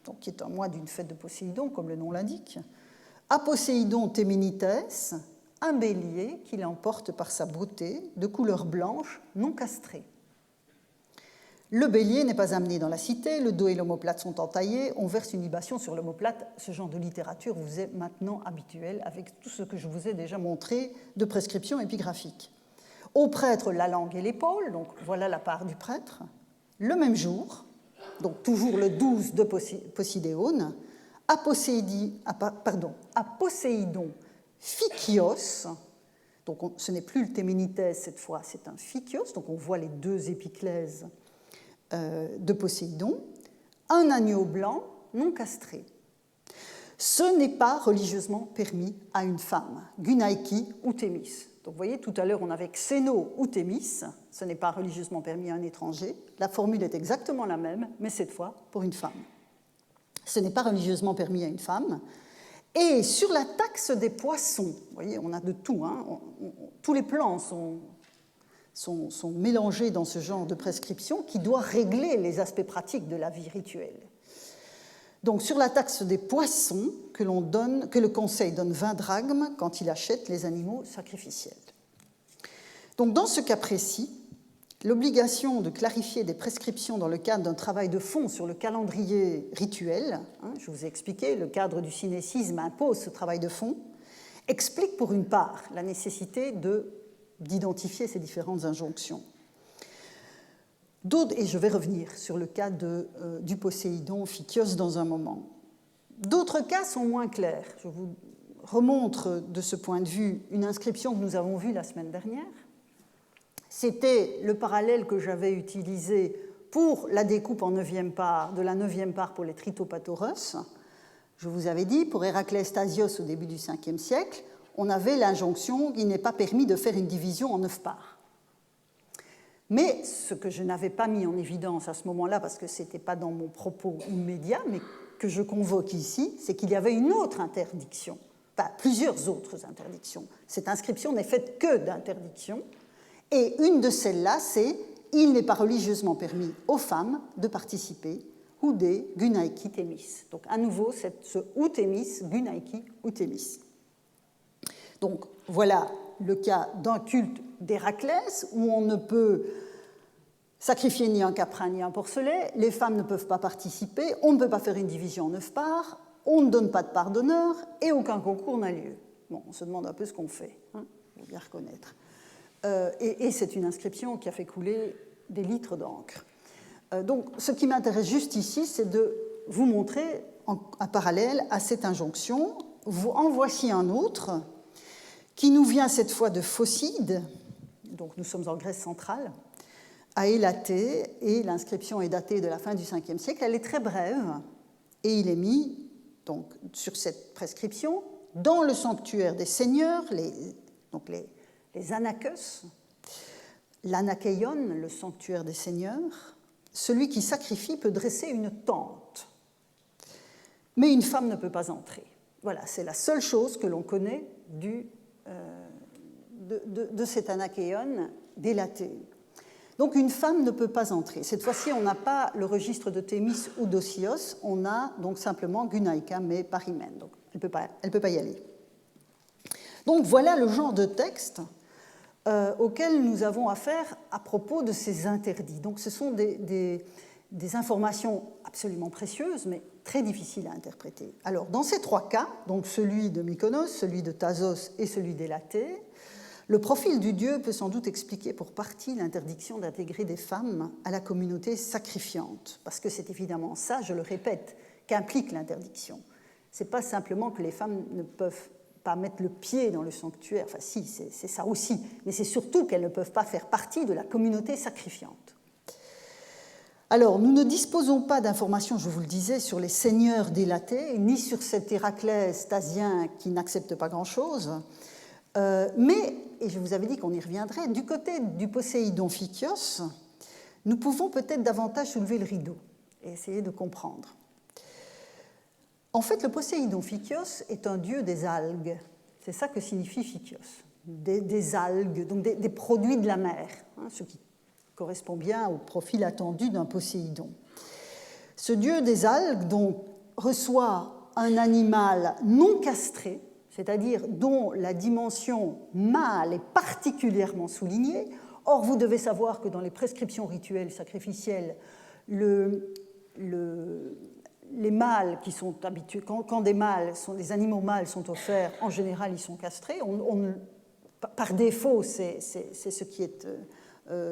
donc qui est un mois d'une fête de Poséidon, comme le nom l'indique, à Poséidon Téménites, un bélier qui l'emporte par sa beauté, de couleur blanche, non castrée. Le bélier n'est pas amené dans la cité, le dos et l'omoplate sont entaillés, on verse une libation sur l'omoplate. Ce genre de littérature vous est maintenant habituel avec tout ce que je vous ai déjà montré de prescription épigraphique. Au prêtre, la langue et l'épaule, donc voilà la part du prêtre. Le même jour, donc toujours le 12 de Posidéon, à Poséidon Phykios, donc ce n'est plus le Théménithès cette fois, c'est un Phykios, donc on voit les deux épiclèses de Poséidon, un agneau blanc non castré. Ce n'est pas religieusement permis à une femme, Gunaiki ou Thémis. Donc vous voyez, tout à l'heure on avait Xéno ou Thémis, ce n'est pas religieusement permis à un étranger. La formule est exactement la même, mais cette fois pour une femme. Ce n'est pas religieusement permis à une femme. Et sur la taxe des poissons, vous voyez, on a de tout, hein, tous les plans sont mélangés dans ce genre de prescription qui doit régler les aspects pratiques de la vie rituelle. Donc sur la taxe des poissons que le Conseil donne 20 drachmes quand il achète les animaux sacrificiels. Donc dans ce cas précis, l'obligation de clarifier des prescriptions dans le cadre d'un travail de fond sur le calendrier rituel, hein, je vous ai expliqué, le cadre du synécisme impose ce travail de fond, explique pour une part la nécessité d'identifier ces différentes injonctions. Et je vais revenir sur le cas du Poséidon Phykios dans un moment. D'autres cas sont moins clairs. Je vous remontre de ce point de vue une inscription que nous avons vue la semaine dernière. C'était le parallèle que j'avais utilisé pour la découpe en 9e part, de la 9e part pour les Tritopatauros. Je vous avais dit, pour Héraclès Stasios au début du 5e siècle, on avait l'injonction qu'il n'est pas permis de faire une division en 9 parts. Mais ce que je n'avais pas mis en évidence à ce moment-là, parce que ce n'était pas dans mon propos immédiat, mais que je convoque ici, c'est qu'il y avait une autre interdiction, enfin plusieurs autres interdictions. Cette inscription n'est faite que d'interdictions, et une de celles-là, c'est « Il n'est pas religieusement permis aux femmes de participer ou des Gunaiki Thémis ». Donc à nouveau, ce ou Thémis, Gunaiki ou Thémis. Donc voilà le cas d'un culte d'Héraclès où on ne peut sacrifier ni un caprin ni un porcelet, les femmes ne peuvent pas participer, on ne peut pas faire une division en 9 parts, on ne donne pas de part d'honneur et aucun concours n'a lieu. Bon, on se demande un peu ce qu'on fait, hein, il faut bien reconnaître. Et c'est une inscription qui a fait couler des litres d'encre. Donc ce qui m'intéresse juste ici, c'est de vous montrer un parallèle à cette injonction. En voici un autre qui nous vient cette fois de Phocide, donc nous sommes en Grèce centrale, à Élatée, et l'inscription est datée de la fin du 5e siècle. Elle est très brève, et il est mis donc, sur cette prescription dans le sanctuaire des seigneurs, les anakos, l'anakeion, le sanctuaire des seigneurs. Celui qui sacrifie peut dresser une tente, mais une femme ne peut pas entrer. Voilà, c'est la seule chose que l'on connaît de cet anakeion d'Élatée. Donc une femme ne peut pas entrer. Cette fois-ci, on n'a pas le registre de Thémis ou d'Osios, on a donc simplement Gunaïka, mais parimène. Donc elle ne peut pas y aller. Donc voilà le genre de texte auquel nous avons affaire à propos de ces interdits. Donc ce sont des informations absolument précieuses, mais très difficiles à interpréter. Alors dans ces trois cas, donc celui de Mykonos, celui de Thasos et celui d'Élatée, le profil du dieu peut sans doute expliquer pour partie l'interdiction d'intégrer des femmes à la communauté sacrifiante, parce que c'est évidemment ça, je le répète, qu'implique l'interdiction. Ce n'est pas simplement que les femmes ne peuvent pas mettre le pied dans le sanctuaire, enfin si, c'est ça aussi, mais c'est surtout qu'elles ne peuvent pas faire partie de la communauté sacrifiante. Alors, nous ne disposons pas d'informations, je vous le disais, sur les seigneurs d'Élatée, ni sur cet Héraclès thasien qui n'accepte pas grand-chose, mais, et je vous avais dit qu'on y reviendrait, du côté du Poséidon Phykios, nous pouvons peut-être davantage soulever le rideau et essayer de comprendre. En fait, le Poséidon Phykios est un dieu des algues. C'est ça que signifie Phykios. Des algues, donc des produits de la mer, hein, ce qui correspond bien au profil attendu d'un Poséidon. Ce dieu des algues donc, reçoit un animal non castré, c'est-à-dire dont la dimension mâle est particulièrement soulignée. Or, vous devez savoir que dans les prescriptions rituelles sacrificielles, les mâles qui sont habitués, quand des animaux mâles sont offerts, en général, ils sont castrés. Par défaut, c'est ce qui est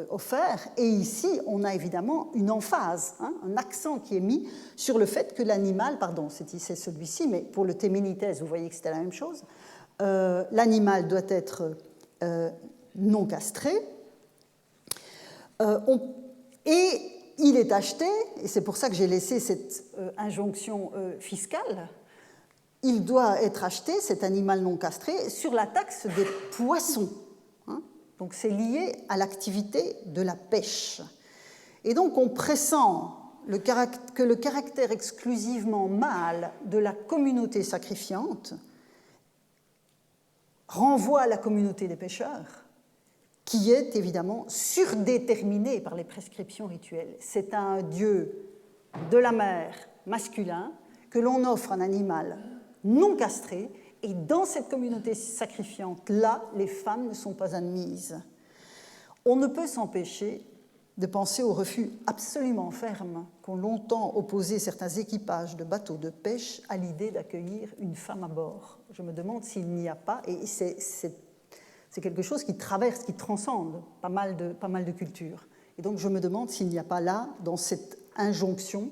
offert. Et ici, on a évidemment une emphase, un accent qui est mis sur le fait que l'animal, pardon, c'est celui-ci, mais pour le Téménithès, vous voyez que c'était la même chose, l'animal doit être non castré. Et il est acheté, et c'est pour ça que j'ai laissé cette injonction fiscale, il doit être acheté, cet animal non castré, sur la taxe des poissons. Donc c'est lié à l'activité de la pêche. Et donc on pressent que le caractère exclusivement mâle de la communauté sacrifiante renvoie à la communauté des pêcheurs, qui est évidemment surdéterminée par les prescriptions rituelles. C'est à un dieu de la mer masculin que l'on offre un animal non castré, et dans cette communauté sacrifiante-là, les femmes ne sont pas admises. On ne peut s'empêcher de penser au refus absolument ferme qu'ont longtemps opposé certains équipages de bateaux de pêche à l'idée d'accueillir une femme à bord. Je me demande s'il n'y a pas, et c'est quelque chose qui traverse, qui transcende pas mal de cultures. Et donc je me demande s'il n'y a pas là, dans cette injonction,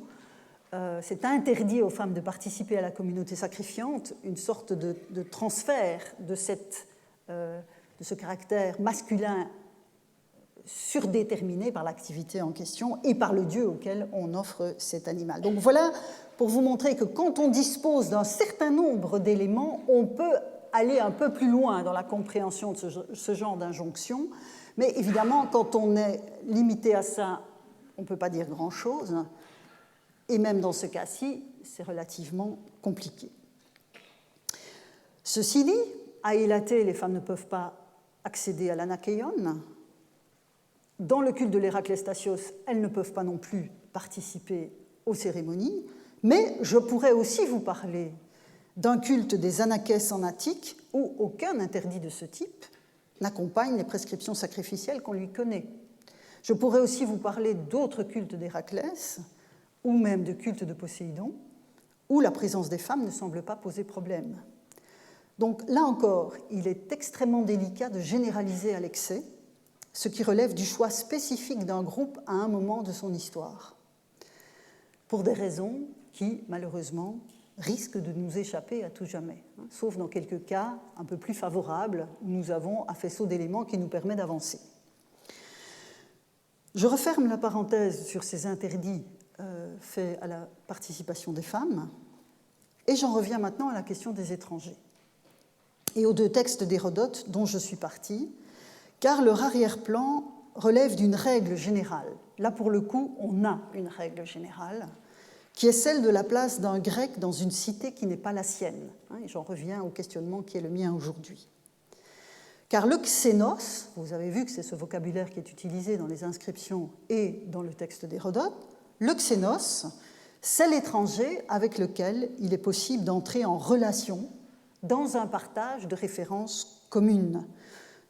cet interdit aux femmes de participer à la communauté sacrifiante, une sorte de transfert de ce caractère masculin surdéterminé par l'activité en question et par le dieu auquel on offre cet animal. Donc voilà pour vous montrer que quand on dispose d'un certain nombre d'éléments, on peut aller un peu plus loin dans la compréhension de ce genre d'injonction, mais évidemment, quand on est limité à ça, on ne peut pas dire grand-chose, et même dans ce cas-ci, c'est relativement compliqué. Ceci dit, à Élaté, les femmes ne peuvent pas accéder à l'anakeion. Dans le culte de l'Héraklestasios, elles ne peuvent pas non plus participer aux cérémonies, mais je pourrais aussi vous parler d'un culte des Anakès en Attique où aucun interdit de ce type n'accompagne les prescriptions sacrificielles qu'on lui connaît. Je pourrais aussi vous parler d'autres cultes d'Héraclès ou même de cultes de Poséidon où la présence des femmes ne semble pas poser problème. Donc là encore, il est extrêmement délicat de généraliser à l'excès, ce qui relève du choix spécifique d'un groupe à un moment de son histoire, pour des raisons qui, malheureusement, risquent de nous échapper à tout jamais, sauf dans quelques cas un peu plus favorables, où nous avons un faisceau d'éléments qui nous permet d'avancer. Je referme la parenthèse sur ces interdits faits à la participation des femmes, et j'en reviens maintenant à la question des étrangers, et aux deux textes d'Hérodote dont je suis partie, car leur arrière-plan relève d'une règle générale. Là, pour le coup, on a une règle générale, qui est celle de la place d'un grec dans une cité qui n'est pas la sienne. Et j'en reviens au questionnement qui est le mien aujourd'hui. Car le xénos, vous avez vu que c'est ce vocabulaire qui est utilisé dans les inscriptions et dans le texte d'Hérodote, le xénos, c'est l'étranger avec lequel il est possible d'entrer en relation dans un partage de références communes,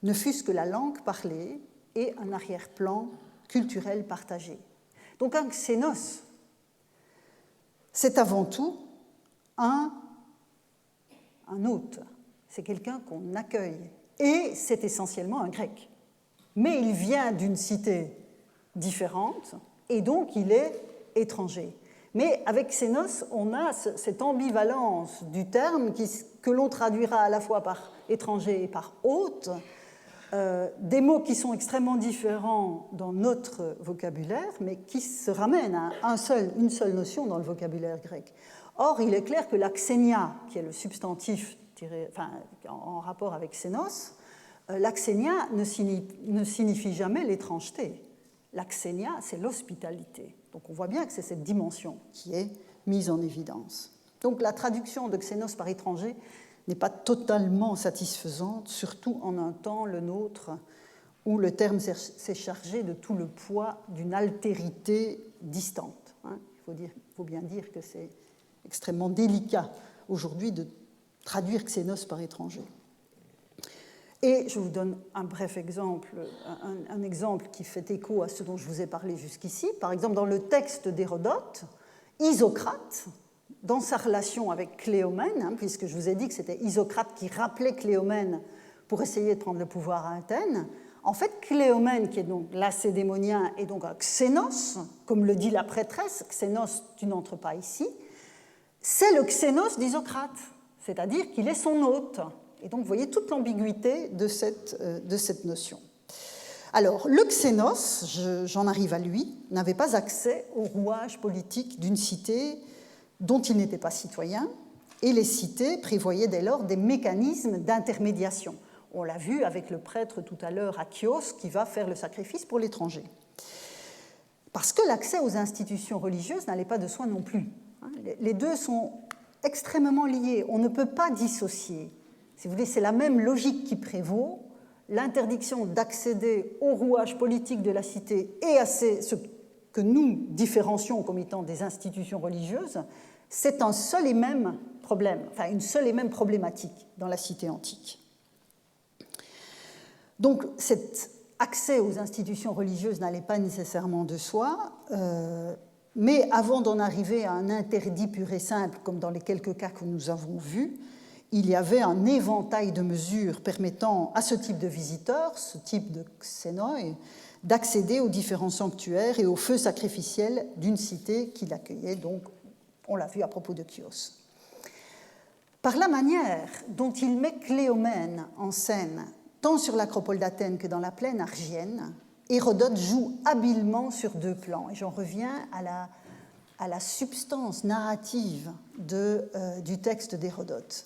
ne fût-ce que la langue parlée et un arrière-plan culturel partagé. Donc un xénos, c'est avant tout un hôte, c'est quelqu'un qu'on accueille, et c'est essentiellement un grec. Mais il vient d'une cité différente, et donc il est étranger. Mais avec xénos, on a cette ambivalence du terme que l'on traduira à la fois par étranger et par hôte, des mots qui sont extrêmement différents dans notre vocabulaire, mais qui se ramènent à une seule notion dans le vocabulaire grec. Or, il est clair que la xénia, qui est le substantif en rapport avec xénos, la xénia ne signifie jamais l'étrangeté. La xénia, c'est l'hospitalité. Donc on voit bien que c'est cette dimension qui est mise en évidence. Donc la traduction de xénos par étranger n'est pas totalement satisfaisante, surtout en un temps, le nôtre, où le terme s'est chargé de tout le poids d'une altérité distante. Il faut bien dire que c'est extrêmement délicat aujourd'hui de traduire xénos par étranger. Et je vous donne un bref exemple, un exemple qui fait écho à ce dont je vous ai parlé jusqu'ici. Par exemple, dans le texte d'Hérodote, Isocrate, dans sa relation avec Cléomène, puisque je vous ai dit que c'était Isocrate qui rappelait Cléomène pour essayer de prendre le pouvoir à Athènes, En fait, Cléomène, qui est donc lacédémonien, est donc un xénos, comme le dit la prêtresse. Xénos, tu n'entres pas ici. C'est le xénos d'Isocrate, c'est-à-dire qu'il est son hôte. Et donc, vous voyez toute l'ambiguïté de cette notion. Alors, le xénos, j'en arrive à lui, n'avait pas accès au rouage politique d'une cité dont il n'était pas citoyen, et les cités prévoyaient dès lors des mécanismes d'intermédiation. On l'a vu avec le prêtre tout à l'heure à Chios qui va faire le sacrifice pour l'étranger. Parce que l'accès aux institutions religieuses n'allait pas de soi non plus. Les deux sont extrêmement liés, on ne peut pas dissocier. Si vous voulez, c'est la même logique qui prévaut, l'interdiction d'accéder au rouage politique de la cité et à ce que nous différencions comme étant des institutions religieuses, c'est un seul et même problème, enfin une seule et même problématique dans la cité antique. Donc cet accès aux institutions religieuses n'allait pas nécessairement de soi, mais avant d'en arriver à un interdit pur et simple, comme dans les quelques cas que nous avons vus, il y avait un éventail de mesures permettant à ce type de visiteurs, ce type de xénoi, d'accéder aux différents sanctuaires et aux feux sacrificiels d'une cité qui l'accueillait, donc on l'a vu à propos de Chios. Par la manière dont il met Cléomène en scène, tant sur l'acropole d'Athènes que dans la plaine argienne, Hérodote joue habilement sur deux plans. Et j'en reviens à la substance narrative du texte d'Hérodote.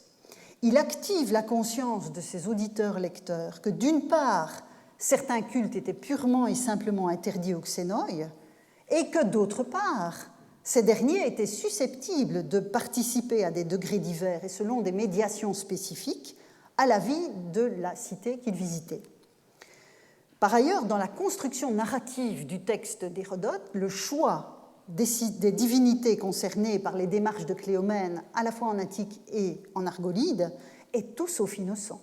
Il active la conscience de ses auditeurs-lecteurs que, d'une part, certains cultes étaient purement et simplement interdits aux xénoi, et que, d'autre part, ces derniers étaient susceptibles de participer à des degrés divers et selon des médiations spécifiques à la vie de la cité qu'ils visitaient. Par ailleurs, dans la construction narrative du texte d'Hérodote, le choix des divinités concernées par les démarches de Cléomène, à la fois en Attique et en Argolide, est tout sauf innocent.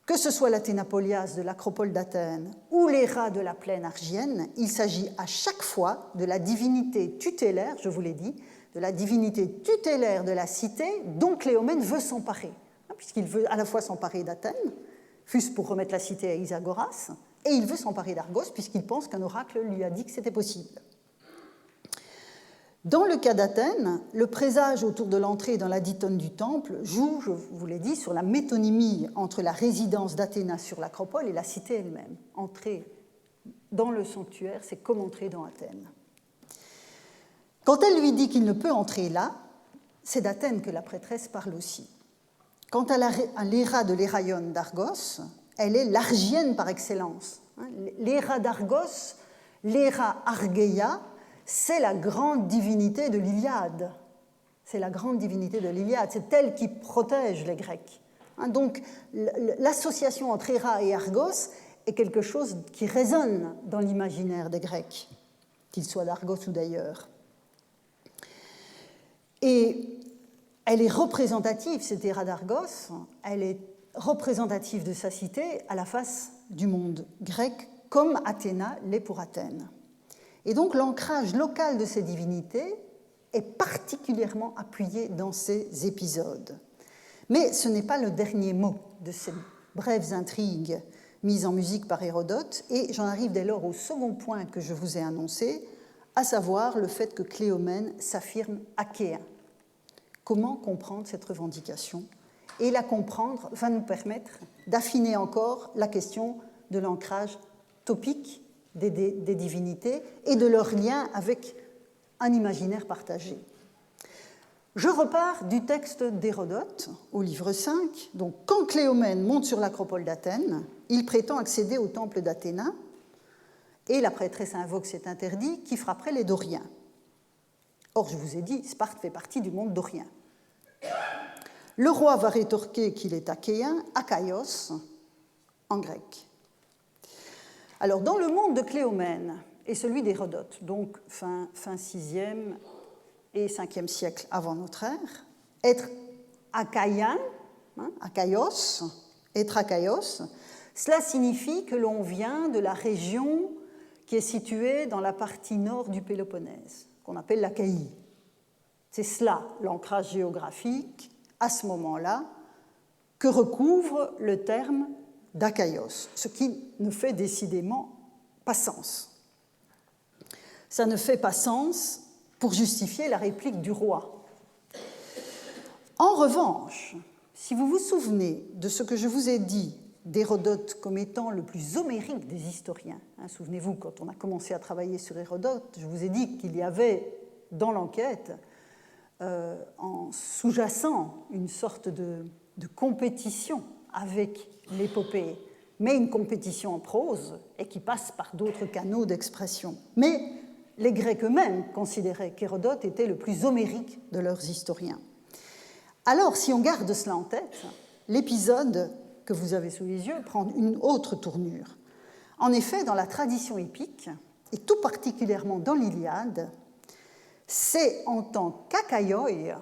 Que ce soit l'Athénapolias de l'acropole d'Athènes ou l'Héra de la plaine argienne, il s'agit à chaque fois de la divinité tutélaire, je vous l'ai dit, de la divinité tutélaire de la cité dont Cléomène veut s'emparer, puisqu'il veut à la fois s'emparer d'Athènes, fût-ce pour remettre la cité à Isagoras, et il veut s'emparer d'Argos, puisqu'il pense qu'un oracle lui a dit que c'était possible. Dans le cas d'Athènes, le présage autour de l'entrée dans la ditone du temple joue, je vous l'ai dit, sur la métonymie entre la résidence d'Athéna sur l'acropole et la cité elle-même. Entrer dans le sanctuaire, c'est comme entrer dans Athènes. Quand elle lui dit qu'il ne peut entrer là, c'est d'Athènes que la prêtresse parle aussi. Quant à l'Héra de l'Héraion d'Argos, elle est l'argienne par excellence. L'Héra d'Argos, l'Héra Argeia, c'est la grande divinité de l'Iliade. C'est la grande divinité de l'Iliade, c'est elle qui protège les Grecs. Donc l'association entre Héra et Argos est quelque chose qui résonne dans l'imaginaire des Grecs, qu'ils soient d'Argos ou d'ailleurs. Et elle est représentative, cette Héra d'Argos, elle est représentative de sa cité à la face du monde grec, comme Athéna l'est pour Athènes. Et donc l'ancrage local de ces divinités est particulièrement appuyé dans ces épisodes. Mais ce n'est pas le dernier mot de ces brèves intrigues mises en musique par Hérodote, et j'en arrive dès lors au second point que je vous ai annoncé, à savoir le fait que Cléomène s'affirme achéen. Comment comprendre cette revendication? Et la comprendre va nous permettre d'affiner encore la question de l'ancrage topique des divinités et de leur lien avec un imaginaire partagé. Je repars du texte d'Hérodote au livre 5. Donc, quand Cléomène monte sur l'acropole d'Athènes, il prétend accéder au temple d'Athéna et la prêtresse invoque cet interdit qui frapperait les Doriens. Or, je vous ai dit, Sparte fait partie du monde dorien. Le roi va rétorquer qu'il est achéen, akaios, en grec. Alors, dans le monde de Cléomène et celui d'Hérodote, donc fin 6e et 5e siècle avant notre ère, être achaïen, akaios, être akaios, cela signifie que l'on vient de la région qui est située dans la partie nord du Péloponnèse, qu'on appelle l'Achaïe. C'est cela, l'ancrage géographique, à ce moment-là, que recouvre le terme d'Akaios, ce qui ne fait décidément pas sens. Ça ne fait pas sens pour justifier la réplique du roi. En revanche, si vous vous souvenez de ce que je vous ai dit d'Hérodote comme étant le plus homérique des historiens, souvenez-vous, quand on a commencé à travailler sur Hérodote, je vous ai dit qu'il y avait dans l'enquête, en sous-jacent, une sorte de compétition avec l'épopée, mais une compétition en prose et qui passe par d'autres canaux d'expression. Mais les Grecs eux-mêmes considéraient qu'Hérodote était le plus homérique de leurs historiens. Alors, si on garde cela en tête, l'épisode que vous avez sous les yeux prend une autre tournure. En effet, dans la tradition épique, et tout particulièrement dans l'Iliade, c'est en tant qu'Akaioi,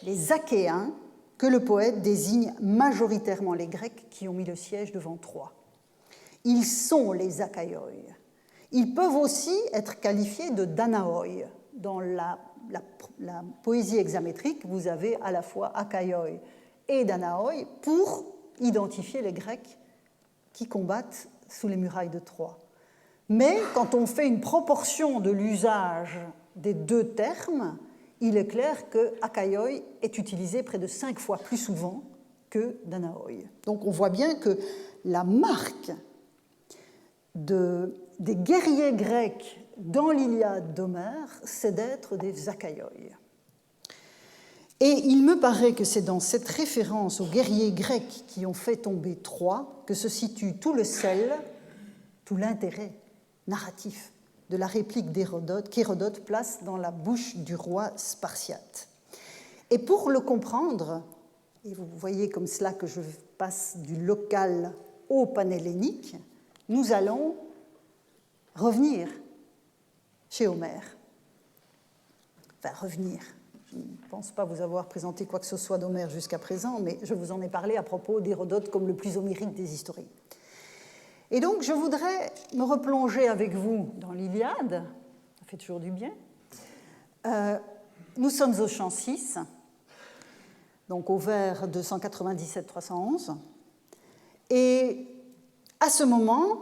les Achéens, que le poète désigne majoritairement les Grecs qui ont mis le siège devant Troie. Ils sont les Akaioi. Ils peuvent aussi être qualifiés de Danaoi. Dans la poésie hexamétrique, vous avez à la fois Akaioi et Danaoi pour identifier les Grecs qui combattent sous les murailles de Troie. Mais quand on fait une proportion de l'usage des deux termes, il est clair que Akaioi est utilisé près de 5 fois plus souvent que Danaoi. Donc on voit bien que la marque des guerriers grecs dans l'Iliade d'Homère, c'est d'être des Akaioi. Et il me paraît que c'est dans cette référence aux guerriers grecs qui ont fait tomber Troie que se situe tout le sel, tout l'intérêt narratif de la réplique qu'Hérodote place dans la bouche du roi spartiate. Et pour le comprendre, et vous voyez comme cela que je passe du local au panhellénique, nous allons revenir chez Homère. Enfin, revenir. Je ne pense pas vous avoir présenté quoi que ce soit d'Homère jusqu'à présent, mais je vous en ai parlé à propos d'Hérodote comme le plus homérique des historiens. Et donc, je voudrais me replonger avec vous dans l'Iliade, ça fait toujours du bien. Nous sommes au chant 6, donc au vers 297-311. Et à ce moment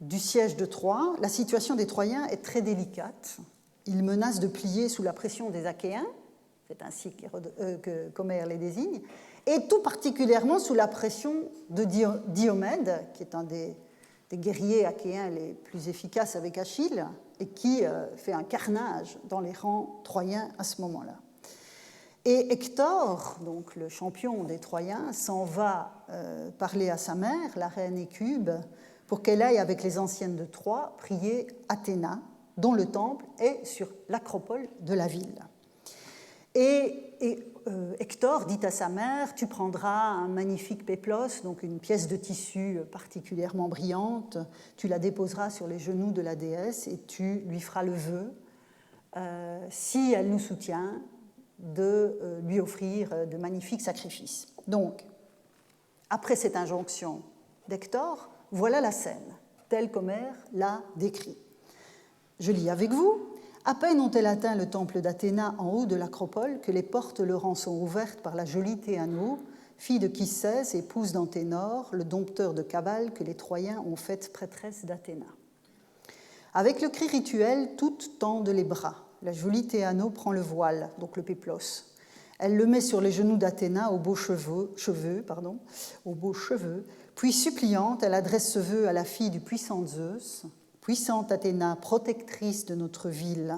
du siège de Troie, la situation des Troyens est très délicate. Ils menacent de plier sous la pression des Achéens, c'est ainsi qu'Homère les désigne, et tout particulièrement sous la pression de Diomède, qui est un des guerriers achéens les plus efficaces avec Achille, et qui fait un carnage dans les rangs troyens à ce moment-là. Et Hector, donc le champion des Troyens, s'en va parler à sa mère, la reine Écube, pour qu'elle aille avec les anciennes de Troie prier Athéna, dont le temple est sur l'acropole de la ville. Et Hector dit à sa mère, tu prendras un magnifique péplos, donc une pièce de tissu particulièrement brillante, tu la déposeras sur les genoux de la déesse et tu lui feras le vœu, si elle nous soutient, de lui offrir de magnifiques sacrifices. Donc, après cette injonction d'Hector, voilà la scène, telle qu'Homère l'a décrit. Je lis avec vous. À peine ont-elles atteint le temple d'Athéna en haut de l'acropole que les portes leur en sont ouvertes par la jolie Théano, fille de Chysès, épouse d'Anténor, le dompteur de Cabale que les Troyens ont faite prêtresse d'Athéna. Avec le cri rituel, toutes tendent les bras. La jolie Théano prend le voile, donc le péplos. Elle le met sur les genoux d'Athéna aux beaux cheveux, puis suppliante, elle adresse ce vœu à la fille du puissant Zeus. Puissante Athéna, protectrice de notre ville,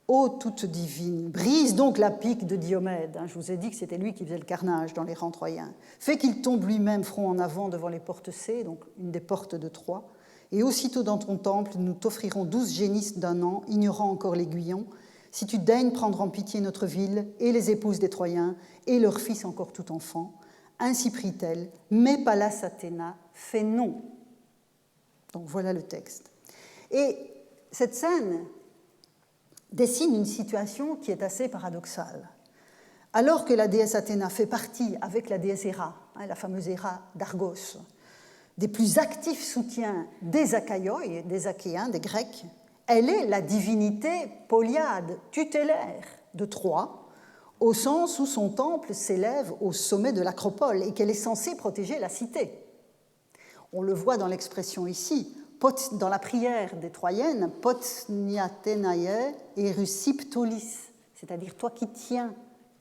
ô toute divine, brise donc la pique de Diomède. Je vous ai dit que c'était lui qui faisait le carnage dans les rangs troyens. Fais qu'il tombe lui-même front en avant devant les portes C, donc une des portes de Troie. Et aussitôt dans ton temple, nous t'offrirons 12 génisses d'un an, ignorant encore l'aiguillon, si tu daignes prendre en pitié notre ville et les épouses des Troyens et leurs fils encore tout enfants. Ainsi prie-t-elle, mais Pallas Athéna fait non. Donc voilà le texte. Et cette scène dessine une situation qui est assez paradoxale. Alors que la déesse Athéna fait partie, avec la déesse Héra, la fameuse Héra d'Argos, des plus actifs soutiens des Akaioi, des Achéens, des Grecs, elle est la divinité polyade, tutélaire de Troie, au sens où son temple s'élève au sommet de l'acropole et qu'elle est censée protéger la cité. On le voit dans l'expression ici, dans la prière des Troyennes, pot niatenae erusiptolis, c'est-à-dire toi qui tiens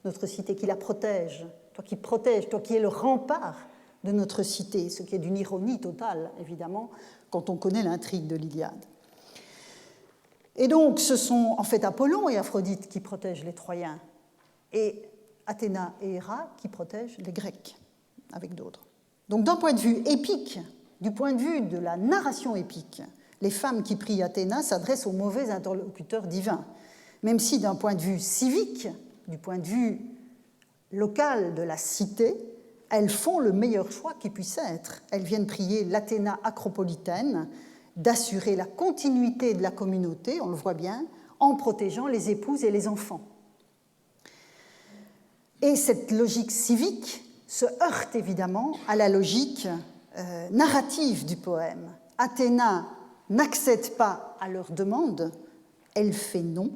notre cité, qui la protège, toi qui es le rempart de notre cité, ce qui est d'une ironie totale, évidemment, quand on connaît l'intrigue de l'Iliade. Et donc, ce sont en fait Apollon et Aphrodite qui protègent les Troyens, et Athéna et Héra qui protègent les Grecs, avec d'autres. Donc, d'un point de vue épique, du point de vue de la narration épique, les femmes qui prient Athéna s'adressent aux mauvais interlocuteurs divins, même si d'un point de vue civique, du point de vue local de la cité, elles font le meilleur choix qui puisse être. Elles viennent prier l'Athéna acropolitaine, d'assurer la continuité de la communauté, on le voit bien, en protégeant les épouses et les enfants. Et cette logique civique se heurte évidemment à la logique narrative du poème. Athéna n'accède pas à leur demande, elle fait non,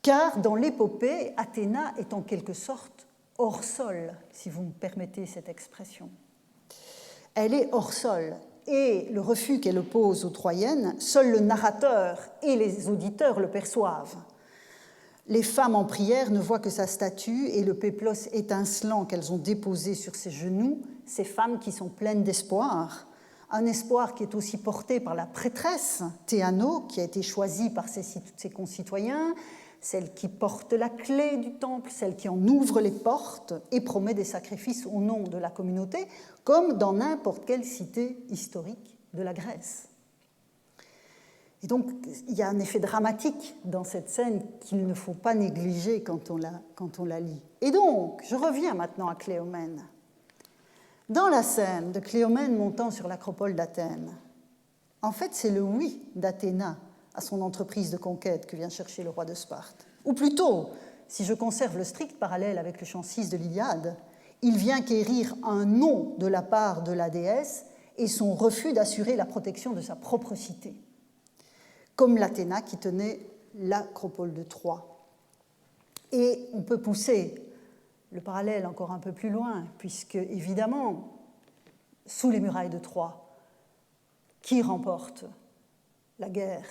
car dans l'épopée, Athéna est en quelque sorte hors sol, si vous me permettez cette expression. Elle est hors sol. Et le refus qu'elle oppose aux Troyennes, seul le narrateur et les auditeurs le perçoivent. Les femmes en prière ne voient que sa statue et le péplos étincelant qu'elles ont déposé sur ses genoux, ces femmes qui sont pleines d'espoir, un espoir qui est aussi porté par la prêtresse Théano, qui a été choisie par ses concitoyens, celle qui porte la clé du temple, celle qui en ouvre les portes et promet des sacrifices au nom de la communauté, comme dans n'importe quelle cité historique de la Grèce. Et donc, il y a un effet dramatique dans cette scène qu'il ne faut pas négliger quand on la lit. Et donc, je reviens maintenant à Cléomène. Dans la scène de Cléomène montant sur l'acropole d'Athènes, en fait, c'est le oui d'Athéna à son entreprise de conquête que vient chercher le roi de Sparte. Ou plutôt, si je conserve le strict parallèle avec le chant 6 de l'Iliade, il vient quérir un non de la part de la déesse et son refus d'assurer la protection de sa propre cité, comme l'Athéna qui tenait l'acropole de Troie. Et on peut pousser le parallèle encore un peu plus loin, puisque, évidemment, sous les murailles de Troie, qui remporte la guerre ?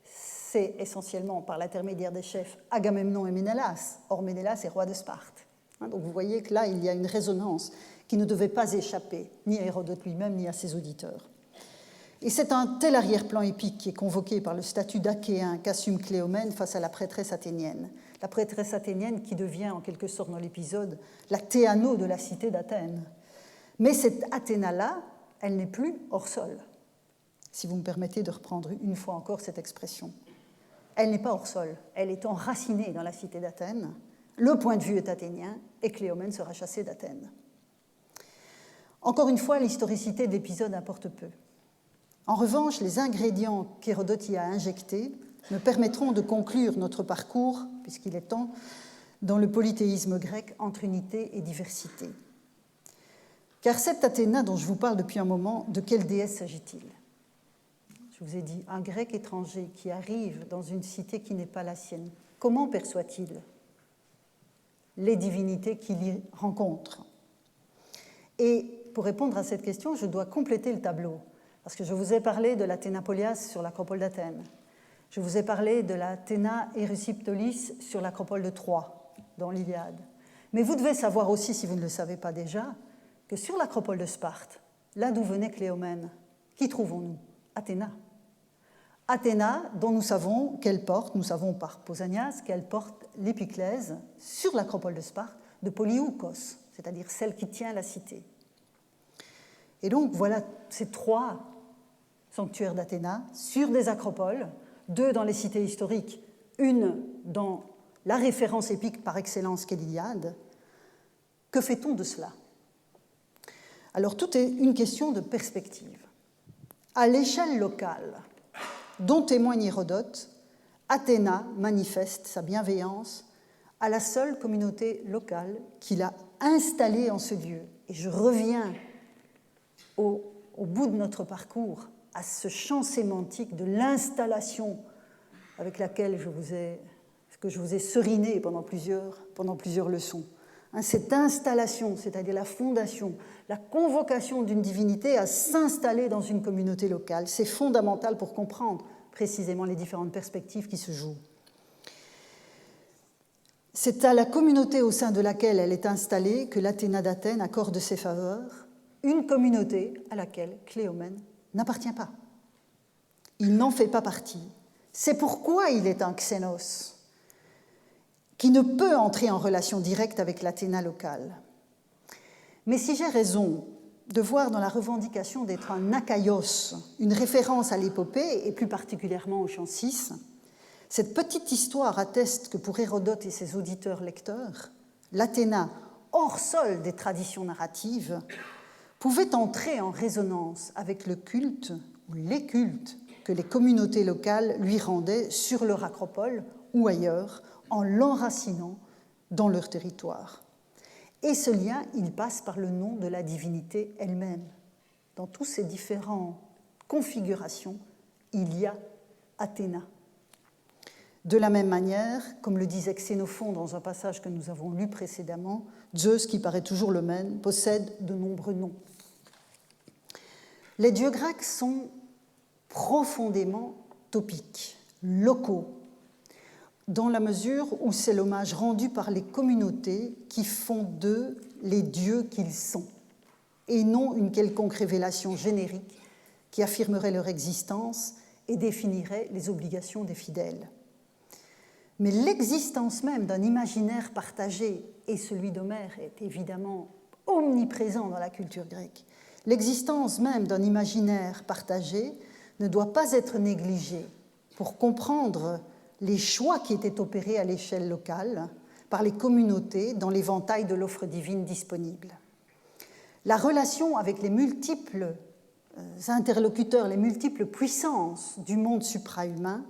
C'est essentiellement par l'intermédiaire des chefs Agamemnon et Ménélas. Or, Ménélas est roi de Sparte. Donc vous voyez que là, il y a une résonance qui ne devait pas échapper ni à Hérodote lui-même, ni à ses auditeurs. Et c'est un tel arrière-plan épique qui est convoqué par le statut d'Achéen qu'assume Cléomène face à la prêtresse athénienne. La prêtresse athénienne qui devient, en quelque sorte dans l'épisode, la Théano de la cité d'Athènes. Mais cette Athéna-là, elle n'est plus hors sol, si vous me permettez de reprendre une fois encore cette expression. Elle n'est pas hors sol, elle est enracinée dans la cité d'Athènes. Le point de vue est athénien et Cléomène sera chassée d'Athènes. Encore une fois, l'historicité de l'épisode importe peu. En revanche, les ingrédients qu'Hérodote y a injectés me permettront de conclure notre parcours, puisqu'il est temps, dans le polythéisme grec entre unité et diversité. Car cette Athéna dont je vous parle depuis un moment, de quelle déesse s'agit-il ? Je vous ai dit, un grec étranger qui arrive dans une cité qui n'est pas la sienne, comment perçoit-il les divinités qu'il y rencontre ? Et pour répondre à cette question, je dois compléter le tableau, parce que je vous ai parlé de l'Athénapolias sur l'acropole d'Athènes. Je vous ai parlé de l'Athéna Erusiptolis sur l'acropole de Troie, dans l'Iliade. Mais vous devez savoir aussi, si vous ne le savez pas déjà, que sur l'acropole de Sparte, là d'où venait Cléomène, qui trouvons-nous ? Athéna. Athéna, dont nous savons qu'elle porte, nous savons par Pausanias, qu'elle porte l'épiclèse sur l'acropole de Sparte de Polyoukos, c'est-à-dire celle qui tient la cité. Et donc voilà ces 3 sanctuaires d'Athéna sur des acropoles, 2 dans les cités historiques, une dans la référence épique par excellence qu'est l'Iliade. Que fait-on de cela ? Alors tout est une question de perspective. À l'échelle locale, dont témoigne Hérodote, Athéna manifeste sa bienveillance à la seule communauté locale qu'il a installée en ce lieu. Et je reviens au bout de notre parcours à ce champ sémantique de l'installation avec laquelle je vous ai seriné pendant plusieurs leçons. cette installation, c'est-à-dire la fondation, la convocation d'une divinité à s'installer dans une communauté locale. C'est fondamental pour comprendre précisément les différentes perspectives qui se jouent. C'est à la communauté au sein de laquelle elle est installée que l'Athéna d'Athènes accorde ses faveurs, une communauté à laquelle Cléomène n'appartient pas. Il n'en fait pas partie. C'est pourquoi il est un xénos, qui ne peut entrer en relation directe avec l'Athéna locale. Mais si j'ai raison de voir dans la revendication d'être un akaios une référence à l'épopée, et plus particulièrement au chant 6, cette petite histoire atteste que pour Hérodote et ses auditeurs-lecteurs, l'Athéna, hors sol des traditions narratives, pouvait entrer en résonance avec le culte ou les cultes que les communautés locales lui rendaient sur leur acropole ou ailleurs, en l'enracinant dans leur territoire. Et ce lien, il passe par le nom de la divinité elle-même. Dans toutes ces différentes configurations, il y a Athéna. De la même manière, comme le disait Xénophon dans un passage que nous avons lu précédemment, Zeus, qui paraît toujours le même, possède de nombreux noms. Les dieux grecs sont profondément topiques, locaux, dans la mesure où c'est l'hommage rendu par les communautés qui font d'eux les dieux qu'ils sont, et non une quelconque révélation générique qui affirmerait leur existence et définirait les obligations des fidèles. Mais l'existence même d'un imaginaire partagé, et celui d'Homère est évidemment omniprésent dans la culture grecque, l'existence même d'un imaginaire partagé ne doit pas être négligée pour comprendre les choix qui étaient opérés à l'échelle locale par les communautés dans l'éventail de l'offre divine disponible. La relation avec les multiples interlocuteurs, les multiples puissances du monde suprahumain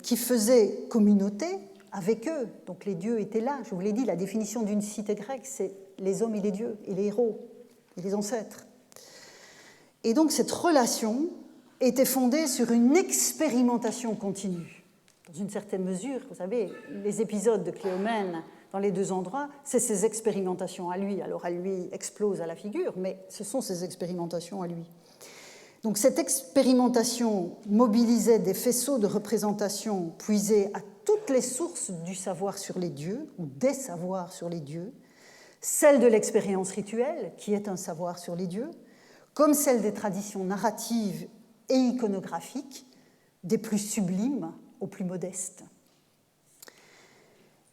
qui faisaient communauté avec eux, donc les dieux étaient là, je vous l'ai dit, la définition d'une cité grecque, c'est les hommes et les dieux, et les héros, et les ancêtres. Et donc cette relation était fondée sur une expérimentation continue. Dans une certaine mesure, vous savez, les épisodes de Cléomène dans les deux endroits, c'est ses expérimentations à lui. Alors elle lui explose à la figure, mais ce sont ses expérimentations à lui. Donc cette expérimentation mobilisait des faisceaux de représentation puisés à toutes les sources du savoir sur les dieux, ou des savoirs sur les dieux, celle de l'expérience rituelle, qui est un savoir sur les dieux, comme celle des traditions narratives et iconographiques, des plus sublimes aux plus modestes.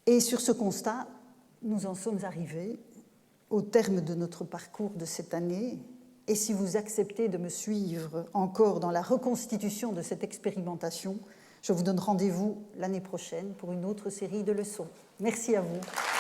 Et sur ce constat, nous en sommes arrivés au terme de notre parcours de cette année. Et si vous acceptez de me suivre encore dans la reconstitution de cette expérimentation, je vous donne rendez-vous l'année prochaine pour une autre série de leçons. Merci à vous.